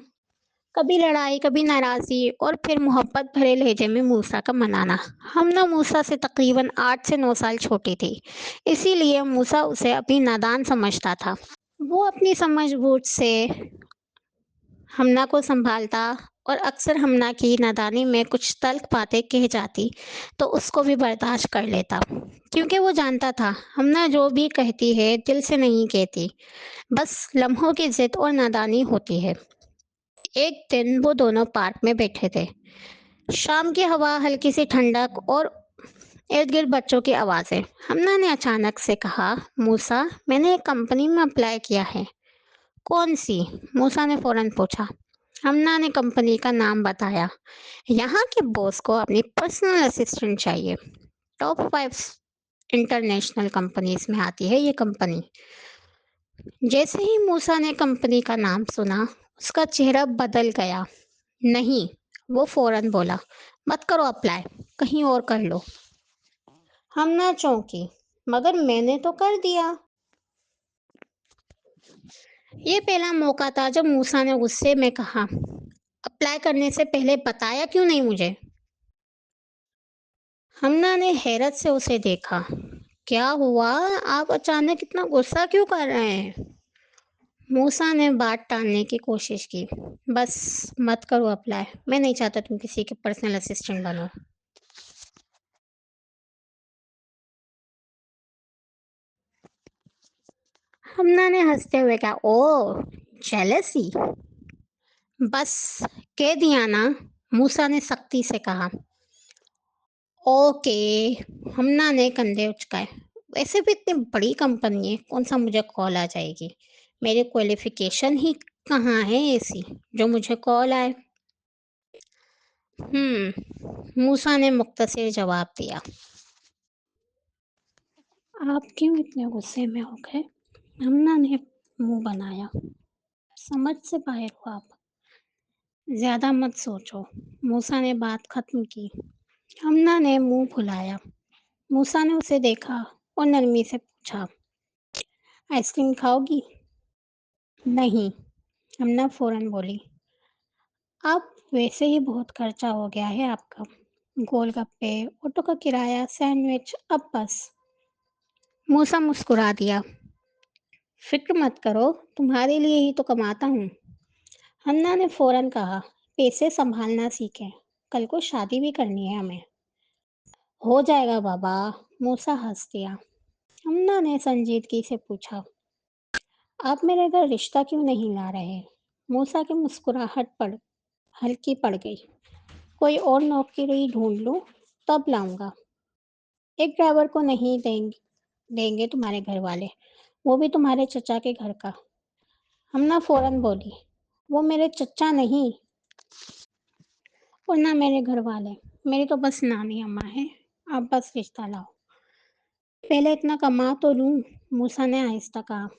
S1: कभी लड़ाई, कभी नाराज़गी और फिर मोहब्बत भरे लहजे में मूसा का मनाना। हमना मूसा से तकरीबन 8 से 9 साल छोटी थी, इसीलिए मूसा उसे अभी नादान समझता था। वो अपनी समझ-बूझ से हमना को सँभालता और अक्सर हमना की नादानी में कुछ तल्ख़ बातें कह जाती, तो उसको भी बर्दाश्त कर लेता। क्योंकि वो जानता था, हमना जो भी कहती है, दिल से नहीं कहती, बस लम्हों की ज़िद और नादानी होती है। एक दिन वो दोनों पार्क में बैठे थे। शाम की हवा, हल्की सी ठंडक और इर्द-गिर्द बच्चों की आवाज़ें। हमना ने अचानक से कहा, मूसा, मैंने एक कंपनी में अप्लाई किया है। कौन-सी? मूसा ने फ़ौरन पूछा। हमना ने कंपनी का नाम बताया। यहाँ के बॉस को अपनी पर्सनल असिस्टेंट चाहिए। टॉप 5 इंटरनेशनल कंपनीज़ में आती है ये कंपनी। जैसे ही मूसा ने कंपनी का नाम सुना, उसका चेहरा बदल गया। नहीं, वो फ़ौरन बोला, मत करो अप्लाई, कहीं और कर लो। हमना चौंकी, मगर मैंने तो कर दिया। ये पहला मौका था जब मूसा ने गुस्से में कहा, अप्लाई करने से पहले बताया क्यों नहीं मुझे? हमना ने हैरत से उसे देखा। क्या हुआ? आप अचानक इतना गुस्सा क्यों कर रहे हैं? मूसा ने बात टालने की कोशिश की। बस मत करो अप्लाई। मैं नहीं चाहता तुम किसी के पर्सनल असिस्टेंट बनो। हमना ने हंसते हुए कहा, ओह, जेलसी? बस कह दिया ना, मूसा ने सख्ती से कहा। ओके, हमना ने कंधे उचकाए। वैसे भी इतनी बड़ी कंपनी है, कौन सा मुझे कॉल आ जाएगी? मेरी क्वालिफिकेशन ही कहाँ है ऐसी जो मुझे कॉल आए? मूसा ने मुख्तसर जवाब दिया। आप क्यों इतने गुस्से में हो गए? हमना ने मुंह बनाया। समझ से बाहर हो आप। ज्यादा मत सोचो। मूसा ने बात खत्म की। हमना ने मुंह फुलाया। मूसा ने उसे देखा और नरमी से पूछा, आइसक्रीम खाओगी? नहीं, हमना फौरन बोली। अब वैसे ही बहुत खर्चा हो गया है आपका। गोलगप्पे, ऑटो का किराया, सैंडविच, अब बस। मूसा मुस्कुरा दिया। फिक्र मत करो, तुम्हारे लिए ही तो कमाता हूँ। हन्ना ने फौरन कहा, पैसे संभालना सीखें, कल को शादी भी करनी है हमें। हो जाएगा बाबा, मूसा हंस दिया। हन्ना ने संजीदगी से पूछा, आप मेरे घर रिश्ता क्यों नहीं ला रहे? मूसा की मुस्कुराहट पड़ हल्की पड़ गई। कोई और नौकरी ढूंढ लूं, तब लाऊंगा। एक ड्राइवर को नहीं देंगे तुम्हारे घर वाले, वो भी तुम्हारे चचा के घर का। हमना फौरन बोली, वो मेरे चचा नहीं और ना मेरे घर वाले, मेरी तो बस नानी अम्मा है। आप बस रिश्ता लाओ। पहले इतना कमा तो लूं, मूसा ने आहिस्ता कहा।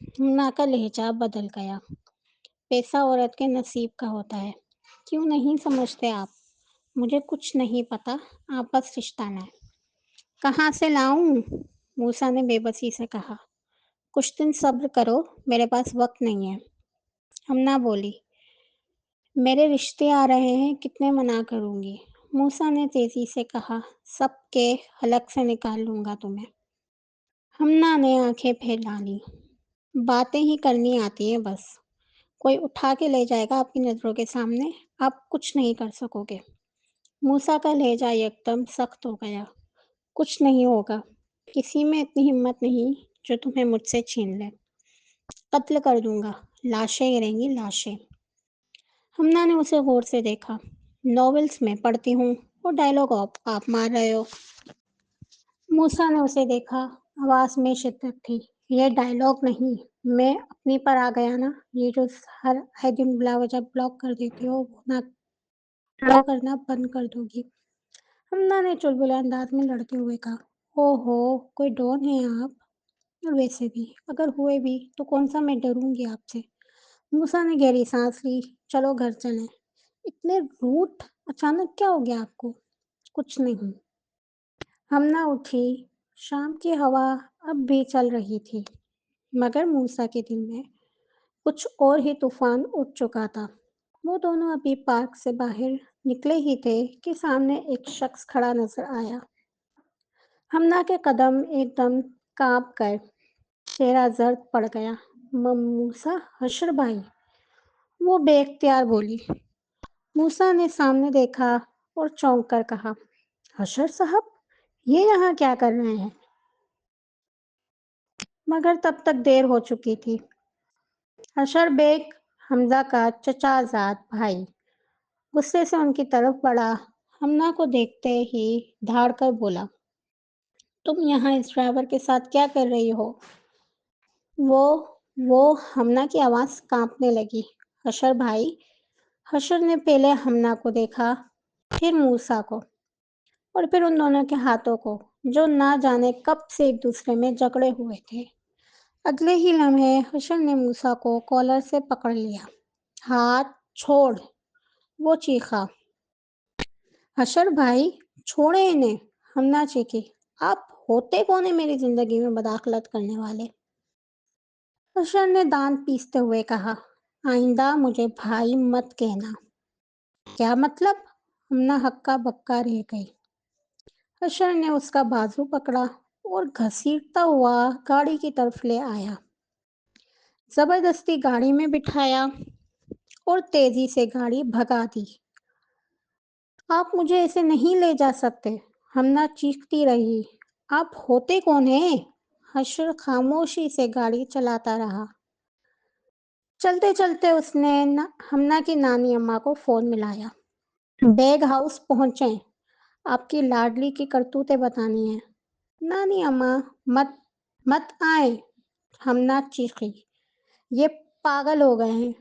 S1: हमना का लहजा बदल गया। पैसा औरत के नसीब का होता है, क्यों नहीं समझते आप? मुझे कुछ नहीं पता, आप बस रिश्ता लाएं। कहाँ से लाऊं? मूसा ने बेबसी से कहा। कुछ दिन सब्र करो, मेरे पास वक्त नहीं है। हमना बोली, मेरे रिश्ते आ रहे हैं, कितने मना करूंगी? मूसा ने तेजी से कहा, सबके हलक से निकाल लूंगा तुम्हें। हमना ने आंखें फैला ली। बातें ही करनी आती हैं बस। کوئی اٹھا کے لے جائے گا آپ کی نظروں کے سامنے، آپ کچھ نہیں کر سکو گے۔ موسیٰ کا لہجہ یکدم سخت ہو گیا۔ کچھ نہیں ہوگا، کسی میں اتنی ہمت نہیں جو تمہیں مجھ سے چھین لے۔ قتل کر دوں گا، لاشیں گریں گی لاشیں۔ ہمنا نے اسے غور سے دیکھا۔ ناولز میں پڑھتی ہوں اور ڈائلاگ آپ مار رہے ہو۔ موسیٰ نے اسے دیکھا، آواز میں شدت تھی۔ یہ ڈائلاگ نہیں، میں اپنی پر آ گیا نا، یہ جو ہر آئے دن بلا وجہ بلاک کر دیتی ہو وہ نہ فالو کرنا بند کر دو گی۔ ہمنا نے چلبلے انداز میں لڑتے ہوئے کہا، او ہو، کوئی ڈون ہیں آپ؟ اور ویسے بھی اگر ہوئے بھی تو کون سا میں ڈروں گی آپ سے؟ موسیٰ نے گہری سانس لی۔ چلو گھر چلیں۔ اتنے روٹ، اچانک کیا ہو گیا آپ کو؟ کچھ نہیں۔ ہمنا اٹھی۔ شام کی ہوا اب بھی چل رہی تھی، مگر موسیٰ کے دل میں کچھ اور ہی طوفان اٹھ چکا تھا۔ وہ دونوں ابھی پارک سے باہر نکلے ہی تھے کہ سامنے ایک شخص کھڑا نظر آیا۔ ہمنا کے قدم ایک دم کانپ گئے، چہرہ زرد پڑ گیا۔ موسیٰ، حشر بھائی، وہ بے اختیار بولی۔ موسیٰ نے سامنے دیکھا اور چونک کر کہا، حشر صاحب، یہ یہاں کیا کر رہے ہیں؟ مگر تب تک دیر ہو چکی تھی۔ حشر بیگ حمزہ کا چچا زاد بھائی غصے سے ان کی طرف بڑھا، ہمنا کو دیکھتے ہی دھاڑ کر بولا، تم یہاں اس ڈرائیور کے ساتھ کیا کر رہی ہو؟ وہ ہمنا کی آواز کانپنے لگی۔ حشر بھائی۔ حشر نے پہلے ہمنا کو دیکھا، پھر موسیٰ کو، اور پھر ان دونوں کے ہاتھوں کو جو نہ جانے کب سے ایک دوسرے میں جکڑے ہوئے تھے۔ اگلے ہی لمحے حشر نے موسیٰ کو کالر سے پکڑ لیا۔ ہاتھ چھوڑ، وہ چیخا۔ حشر بھائی، چھوڑے انہیں، ہمنا چیخی۔ آپ ہوتے کون ہیں میری زندگی میں مداخلت کرنے والے؟ حشر نے دانت پیستے ہوئے کہا، آئندہ مجھے بھائی مت کہنا۔ کیا مطلب؟ ہمنا ہکا بکا رہ گئی۔ حشر نے اس کا بازو پکڑا اور گھسیٹتا ہوا گاڑی کی طرف لے آیا۔ زبردستی گاڑی میں بٹھایا اور تیزی سے گاڑی بھگا دی۔ آپ مجھے ایسے نہیں لے جا سکتے، ہمنا چیختی رہی۔ آپ ہوتے کون ہیں؟ حشر خاموشی سے گاڑی چلاتا رہا۔ چلتے چلتے اس نے ہمنا کی نانی اماں کو فون ملایا۔ بیگ ہاؤس پہنچیں، آپ کی لاڈلی کی کرتوتیں بتانی ہیں۔ نانی اماں، مت آئیں، ہمنا چیخی، یہ پاگل ہو گئے ہیں۔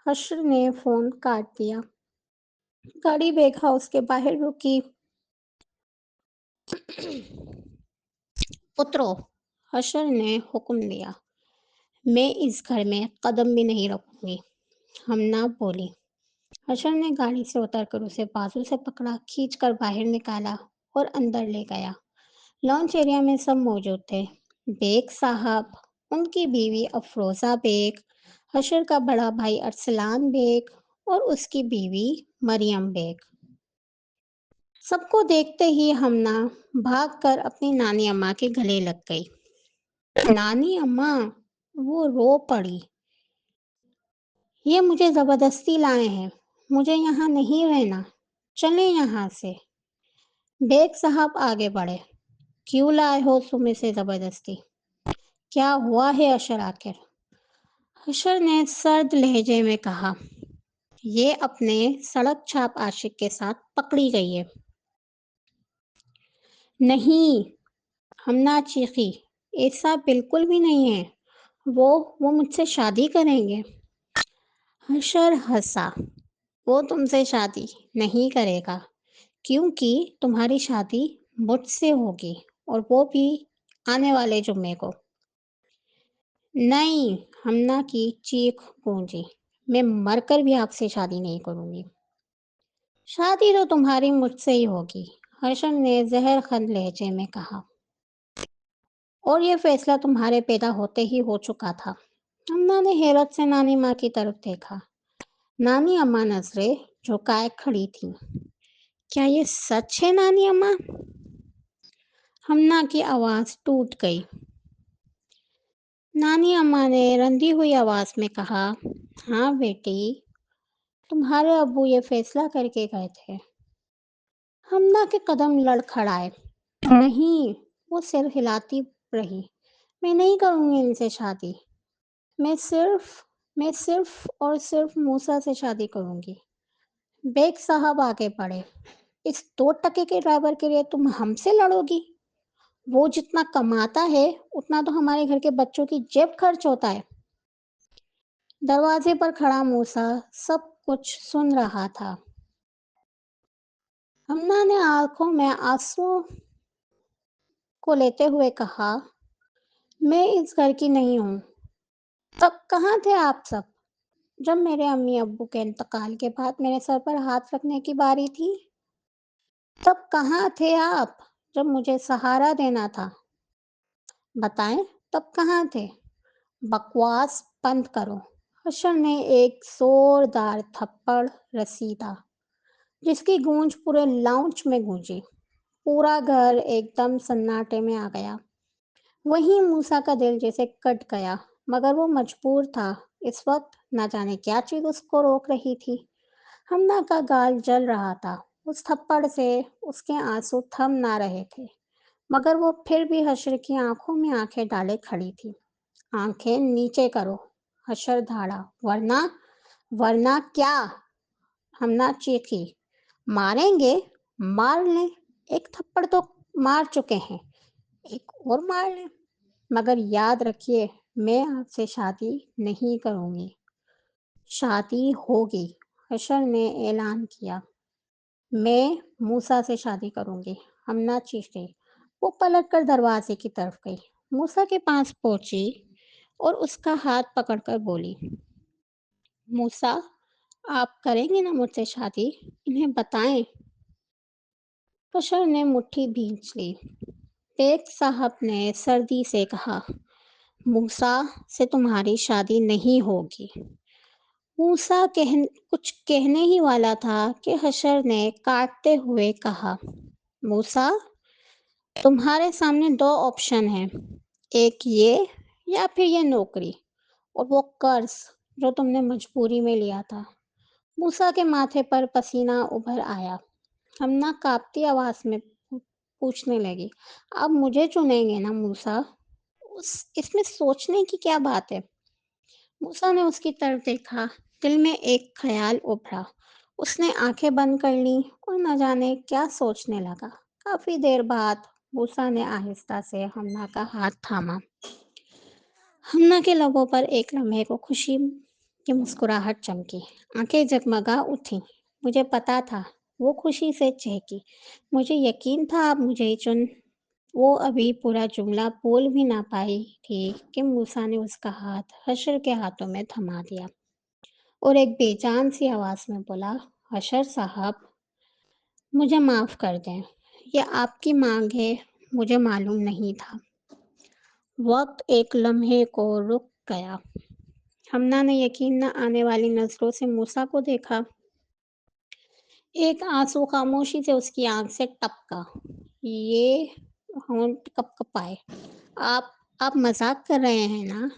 S1: حشر نے فون کاٹ دیا۔ گاڑی بیگ ہاؤس کے باہر رکی۔ اترو، حشر نے حکم دیا۔ میں اس گھر میں قدم بھی نہیں رکھوں گی، ہمنا بولی۔ حشر نے گاڑی سے اتر کر اسے بازو سے پکڑا، کھینچ کر باہر نکالا اور اندر لے گیا۔ لانچ ایریا میں سب موجود تھے۔ بیگ صاحب، ان کی بیوی افروزہ بیگ، حشر کا بڑا بھائی ارسلان بیگ اور اس کی بیوی مریم بیگ۔ سب کو دیکھتے ہی ہمنا بھاگ کر اپنی نانی اماں کے گلے لگ گئی۔ نانی اماں، وہ رو پڑی، یہ مجھے زبردستی لائے ہیں، مجھے یہاں نہیں رہنا، چلیں یہاں سے۔ بیگ صاحب آگے بڑھے، کیوں لائے ہو تم اسے زبردستی؟ کیا ہوا ہے حشر آخر؟ حشر نے سرد لہجے میں کہا، یہ اپنے سڑک چھاپ عاشق کے ساتھ پکڑی گئی ہے۔ نہیں، ہمنا چیخی، ایسا بالکل بھی نہیں ہے، وہ مجھ سے شادی کریں گے۔ حشر ہنسا، وہ تم سے شادی نہیں کرے گا، کیونکہ تمہاری شادی مجھ سے ہوگی، اور وہ بھی آنے والے جمعے کو۔ نہیں، ہمنا کی چیخ گونجی، میں مر کر بھی آپ سے شادی نہیں کروں گی۔ شادی تو تمہاری مجھ سے ہی ہوگی، حشر نے زہر خند لہجے میں کہا، اور یہ فیصلہ تمہارے پیدا ہوتے ہی ہو چکا تھا۔ ہمنا نے حیرت سے نانی ماں کی طرف دیکھا۔ نانی اماں نظریں جھکائے کھڑی تھیں۔ کیا یہ سچ ہے نانی اماں؟ ہمنا کی آواز ٹوٹ گئی۔ नानी अम्मा ने रंधी हुई आवाज में कहा, हाँ बेटी, तुम्हारे अब्बू ये फैसला करके गए थे। हमना के कदम लड़खड़ाए। नहीं, वो सिर हिलाती रही। मैं नहीं करूंगी इनसे शादी। मैं सिर्फ मैं सिर्फ और सिर्फ मूसा से शादी करूंगी। बेग साहब आगे बढ़े। इस 2 टके के ड्राइवर के लिए तुम हमसे लड़ोगी? वो जितना कमाता है उतना तो हमारे घर के बच्चों की जेब खर्च होता है। दरवाजे पर खड़ा मूसा सब कुछ सुन रहा था। हमना ने आंखों में आंसू को लेते हुए कहा, मैं इस घर की नहीं हूँ। तब कहाँ थे आप सब जब मेरे अम्मी अब्बू के इंतकाल के बाद मेरे सर पर हाथ रखने की बारी थी? तब कहाँ थे आप जब मुझे सहारा देना था? बताएं, तब कहाँ थे? बकवास बंद करो। हशर ने एक जोरदार थप्पड़ रसीदा, जिसकी गूंज पूरे लाउंज में गूंजी। पूरा घर एकदम सन्नाटे में आ गया। वहीं मूसा का दिल जैसे कट गया, मगर वो मजबूर था। इस वक्त न जाने क्या चीज उसको रोक रही थी। हमना का गाल जल रहा था। उस थप्पड़ से उसके आंसू थम ना रहे थे, मगर वो फिर भी हशर की आंखों में आंखें डाले खड़ी थी। आंखें नीचे करो, हशर धाड़ा, वरना वरना क्या? हमना चीखी। मारेंगे? मार लें। एक थप्पड़ तो मार चुके हैं, एक और मार लें। मगर याद रखिए, मैं आपसे शादी नहीं करूंगी। शादी होगी, हशर ने ऐलान किया। मैं मूसा से शादी करूंगी, हमना चीखी। वो पलटकर दरवाजे की तरफ गई, मूसा के पास पहुंची और उसका हाथ पकड़कर बोली, मूसा, आप करेंगे ना मुझसे शादी? इन्हें बताएं। हशर ने मुट्ठी भींच ली। बेग साहब ने सर्दी से कहा, मूसा से तुम्हारी शादी नहीं होगी। मूसा कुछ कहने ही वाला था कि हशर ने काटते हुए कहा, मूसा, तुम्हारे सामने 2 ऑप्शन हैं, एक ये या फिर ये नौकरी और वो कर्ज जो तुमने मजबूरी में लिया था। मूसा के माथे पर पसीना उभर आया। हमना कांपती आवाज में पूछने लगी, आप मुझे चुनेंगे ना मूसा? उस इसमें सोचने की क्या बात है? मूसा ने उसकी तरफ देखा। दिल में एक ख्याल उभरा। उसने आंखें बंद कर लीं और न जाने क्या सोचने लगा। काफी देर बाद मूसा ने आहिस्ता से हमना का हाथ थामा। हमना के लबों पर एक लम्हे को खुशी की मुस्कुराहट चमकी। आंखें जगमगा उठी। मुझे पता था, वो खुशी से चहकी। मुझे यकीन था आप मुझे ही चुन। वो अभी पूरा जुमला बोल भी ना पाई थी कि मूसा ने उसका हाथ हशर के हाथों में थमा दिया और एक बेजान सी आवाज में बोला, हशर साहब, मुझे माफ कर दें। ये आपकी मांग है, मुझे मालूम नहीं था। वक्त एक लम्हे को रुक गया। हमना ने यकीन न आने वाली नजरों से मूसा को देखा। एक आंसू खामोशी से उसकी आंख से टपका। ये होंठ कपकपाए। आप आप मजाक कर रहे हैं ना?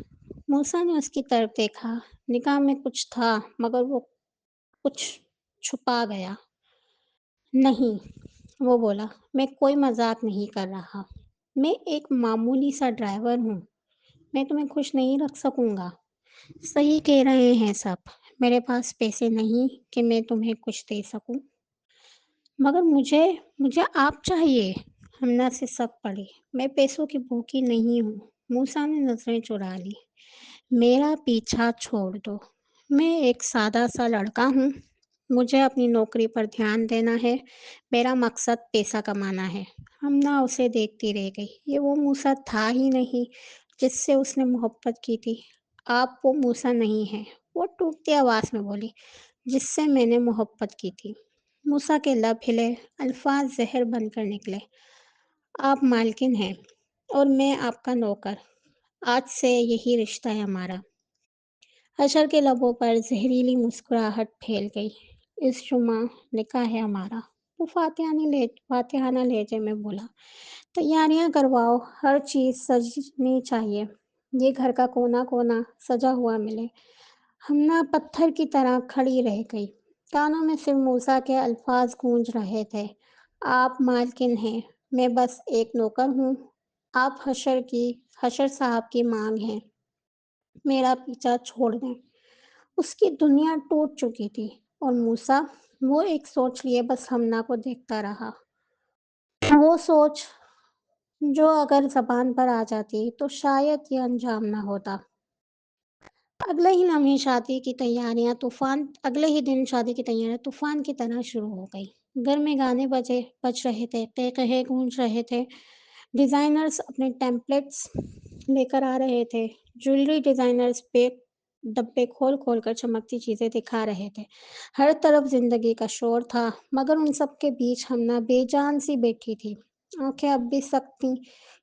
S1: मूसा ने उसकी तरफ देखा। निगाह में कुछ था, मगर वो कुछ छुपा गया। नहीं, वो बोला, मैं कोई मजाक नहीं कर रहा। मैं एक मामूली सा ड्राइवर हूँ। मैं तुम्हें खुश नहीं रख सकूंगा। सही कह रहे हैं सब। मेरे पास पैसे नहीं कि मैं तुम्हें कुछ दे सकूं। मगर मुझे मुझे आप चाहिए। हमना से सब पड़ी। मैं पैसों की भूखी नहीं हूँ। मूसा ने नजरें चुरा ली। मेरा पीछा छोड़ दो। मैं एक सादा सा लड़का हूँ। मुझे अपनी नौकरी पर ध्यान देना है। मेरा मकसद पैसा कमाना है। हमना उसे देखती रह गई। ये वो मूसा था ही नहीं जिससे उसने मोहब्बत की थी। आप वो मूसा नहीं है, वो टूटती आवाज में बोली, जिससे मैंने मोहब्बत की थी। मूसा के लब हिले, अल्फाज जहर बनकर निकले। आप मालकिन हैं और मैं आपका नौकर। आज से यही रिश्ता है हमारा। हशर के लबों पर जहरीली मुस्कुराहट फैल गई। इस जुमा निकाह है हमारा। वो फातिहाना लहजे में बोला, तैयारियां करवाओ, हर चीज सजनी चाहिए। یہ گھر کا کونا کونا سجا ہوا ملے۔ ہمنا پتھر کی طرح کھڑی رہ گئی۔ کانوں میں صرف موسیٰ کے الفاظ گونج رہے تھے۔ آپ مالکن ہیں، میں بس ایک نوکر ہوں۔ آپ حشر صاحب کی مانگ ہیں، میرا پیچھا چھوڑ دیں۔ اس کی دنیا ٹوٹ چکی تھی، اور موسیٰ، وہ ایک سوچ لیے بس ہمنا کو دیکھتا رہا۔ وہ سوچ جو اگر زبان پر آ جاتی تو شاید یہ انجام نہ ہوتا۔ اگلے ہی دن شادی کی تیاریاں طوفان کی طرح شروع ہو گئی۔ گھر میں گانے بج رہے تھے، قہقہے گونج رہے تھے، ڈیزائنرز اپنے ٹیمپلیٹس لے کر آ رہے تھے، جویلری ڈیزائنرز ڈبے کھول کھول کر چمکتی چیزیں دکھا رہے تھے۔ ہر طرف زندگی کا شور تھا، مگر ان سب کے بیچ ہمنا بے جان سی بیٹھی تھی، آنکھیں اب بھی سخت تھیں،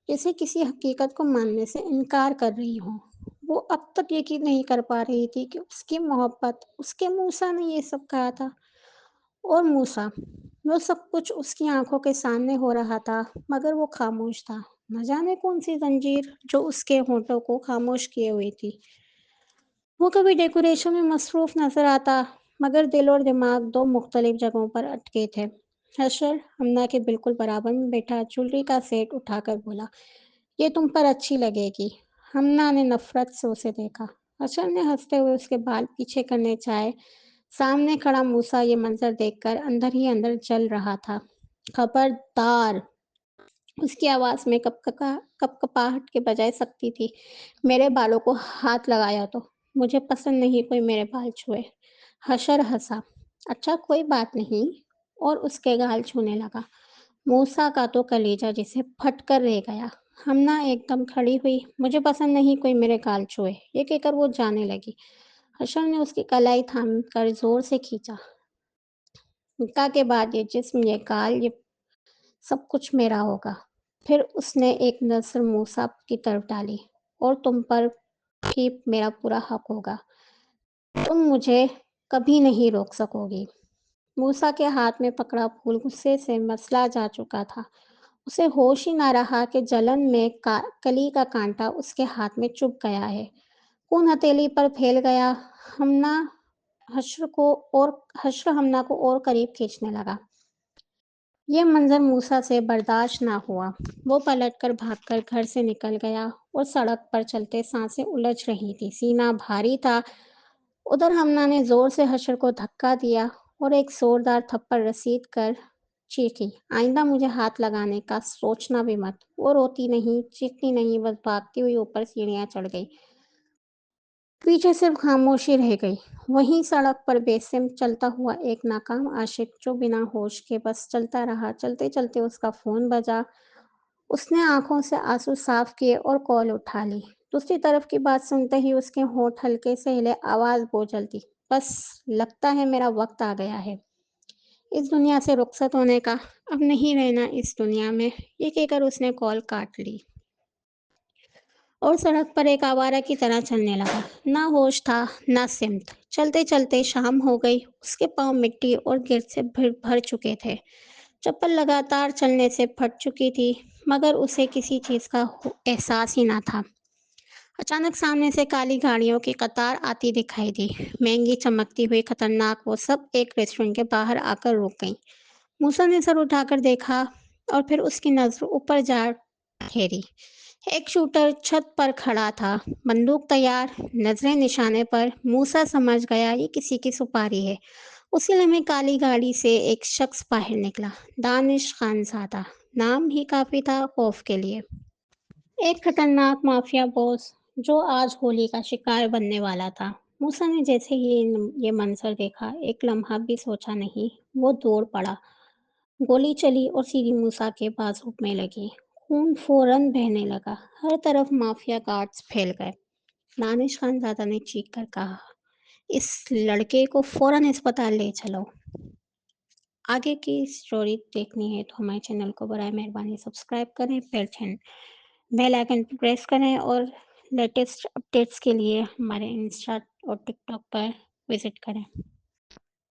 S1: جیسے کسی حقیقت کو ماننے سے انکار کر رہی ہوں۔ وہ اب تک یقین نہیں کر پا رہی تھی کہ اس کی محبت، اس کے موسیٰ نے یہ سب کہا تھا، اور موسیٰ، وہ سب کچھ اس کی آنکھوں کے سامنے ہو رہا تھا، مگر وہ خاموش تھا۔ نہ جانے کون سی زنجیر جو اس کے ہونٹوں کو خاموش کیے ہوئی تھی۔ وہ کبھی ڈیکوریشن میں مصروف نظر آتا، مگر دل اور دماغ دو مختلف جگہوں پر اٹکے تھے۔ حشر ہمنا کے بالکل برابر میں بیٹھا جویلری کا سیٹ اٹھا کر بولا، یہ تم پر اچھی لگے گی۔ ہمنا نے نفرت سے اسے دیکھا۔ حشر نے ہنستے ہوئے اس کے بال پیچھے کرنے چاہے۔ سامنے کھڑا موسیٰ یہ منظر دیکھ کر اندر ہی اندر جل رہا تھا۔ خبردار! اس کی آواز میں کپکپاہٹ کے بجائے سختی تھی۔ میرے بالوں کو ہاتھ لگایا تو مجھے پسند نہیں کوئی میرے بال چھوئے۔ حشر ہنسا، اچھا کوئی بات نہیں، اور اس کے گال چھونے لگا۔ موسیٰ کا تو کلیجہ جسے پھٹ کر رہ گیا۔ ہمنا ایک دم کھڑی ہوئی، مجھے پسند نہیں کوئی میرے گال چھوئے، یہ کہہ کر وہ جانے لگی۔ حشر نے اس کی کلائی تھام کر زور سے کھینچا، نکاح کے بعد یہ جسم، یہ گال، یہ سب کچھ میرا ہوگا۔ پھر اس نے ایک نظر موسیٰ کی طرف ڈالی، اور تم پر بھی میرا پورا حق ہوگا، تم مجھے کبھی نہیں روک سکو گی۔ موسیٰ کے ہاتھ میں پکڑا پھول غصے سے مسلا جا چکا تھا۔ اسے ہوش ہی نہ رہا کہ جلن میں کلی کا کانٹا اس کے ہاتھ میں چبھ گیا ہے، خون ہتھیلی پر پھیل گیا۔ ہمنا حشر ہمنا کو اور قریب کھینچنے لگا۔ یہ منظر موسیٰ سے برداشت نہ ہوا۔ وہ پلٹ کر بھاگ کر گھر سے نکل گیا، اور سڑک پر چلتے سانسیں الجھ رہی تھی، سینہ بھاری تھا۔ ادھر ہمنا نے زور سے حشر کو دھکا دیا اور ایک زوردار تھپڑ رسید کر چیخی، آئندہ مجھے ہاتھ لگانے کا سوچنا بھی مت۔ وہ روتی نہیں، چیختی نہیں، بس بھاگتی ہوئی اوپر سیڑھیاں چڑھ گئی۔ پیچھے صرف خاموشی رہ گئی۔ وہیں سڑک پر بے سمت چلتا ہوا ایک ناکام عاشق جو بنا ہوش کے بس چلتا رہا۔ چلتے چلتے اس کا فون بجا۔ اس نے آنکھوں سے آنسو صاف کیے اور کال اٹھا لی۔ دوسری طرف کی بات سنتے ہی اس کے ہونٹ ہلکے سے ہلے، آواز بوجھل تھی، بس لگتا ہے میرا وقت آ گیا ہے اس دنیا سے رخصت ہونے کا، اب نہیں رہنا اس دنیا میں، یہ کہہ کر اس نے کال کاٹ لی اور سڑک پر ایک آوارہ کی طرح چلنے لگا۔ نہ ہوش تھا، نہ سمت۔ چلتے چلتے شام ہو گئی۔ اس کے پاؤں مٹی اور گرد سے بھر چکے تھے۔ چپل لگاتار چلنے سے پھٹ چکی تھی، مگر اسے کسی چیز کا احساس ہی نہ تھا۔ اچانک سامنے سے کالی گاڑیوں کی قطار آتی دکھائی دی، مہنگی، چمکتی ہوئی، خطرناک۔ وہ سب ایک ریسٹورنٹ کے باہر آ کر رک گئیں۔ موسیٰ نے سر اٹھا کر دیکھا، اور پھر اس کی نظر اوپر جا ٹھہری۔ ایک شوٹر چھت پر کھڑا تھا، بندوق تیار، نظریں نشانے پر۔ موسیٰ سمجھ گیا یہ کسی کی سپاری ہے۔ اسی لمحے کالی گاڑی سے ایک شخص باہر نکلا، دانش خانزادہ۔ نام ہی کافی تھا خوف کے لیے۔ ایک خطرناک مافیا باس جو آج ہولی کا شکار بننے والا تھا۔ موسیٰ نے جیسے ہی یہ منظر دیکھا، ایک لمحہ بھی سوچا نہیں، وہ دوڑ پڑا۔ گولی چلی اور سیدھی موسیٰ کے بازو میں لگی۔ خون فوراً بہنے لگا۔ ہر طرف مافیا گارڈز پھیل گئے۔ دانش خانزادہ نے چیخ کر کہا، اس لڑکے کو فوراً اسپتال لے چلو۔ آگے کی سٹوری دیکھنی ہے تو ہمارے چینل کو برائے مہربانی سبسکرائب کریں، بیل آئیکن پر پریس کریں، اور لیٹسٹ اپڈیٹس کے لیے ہمارے انسٹا اور ٹک ٹاک پر وزٹ کریں۔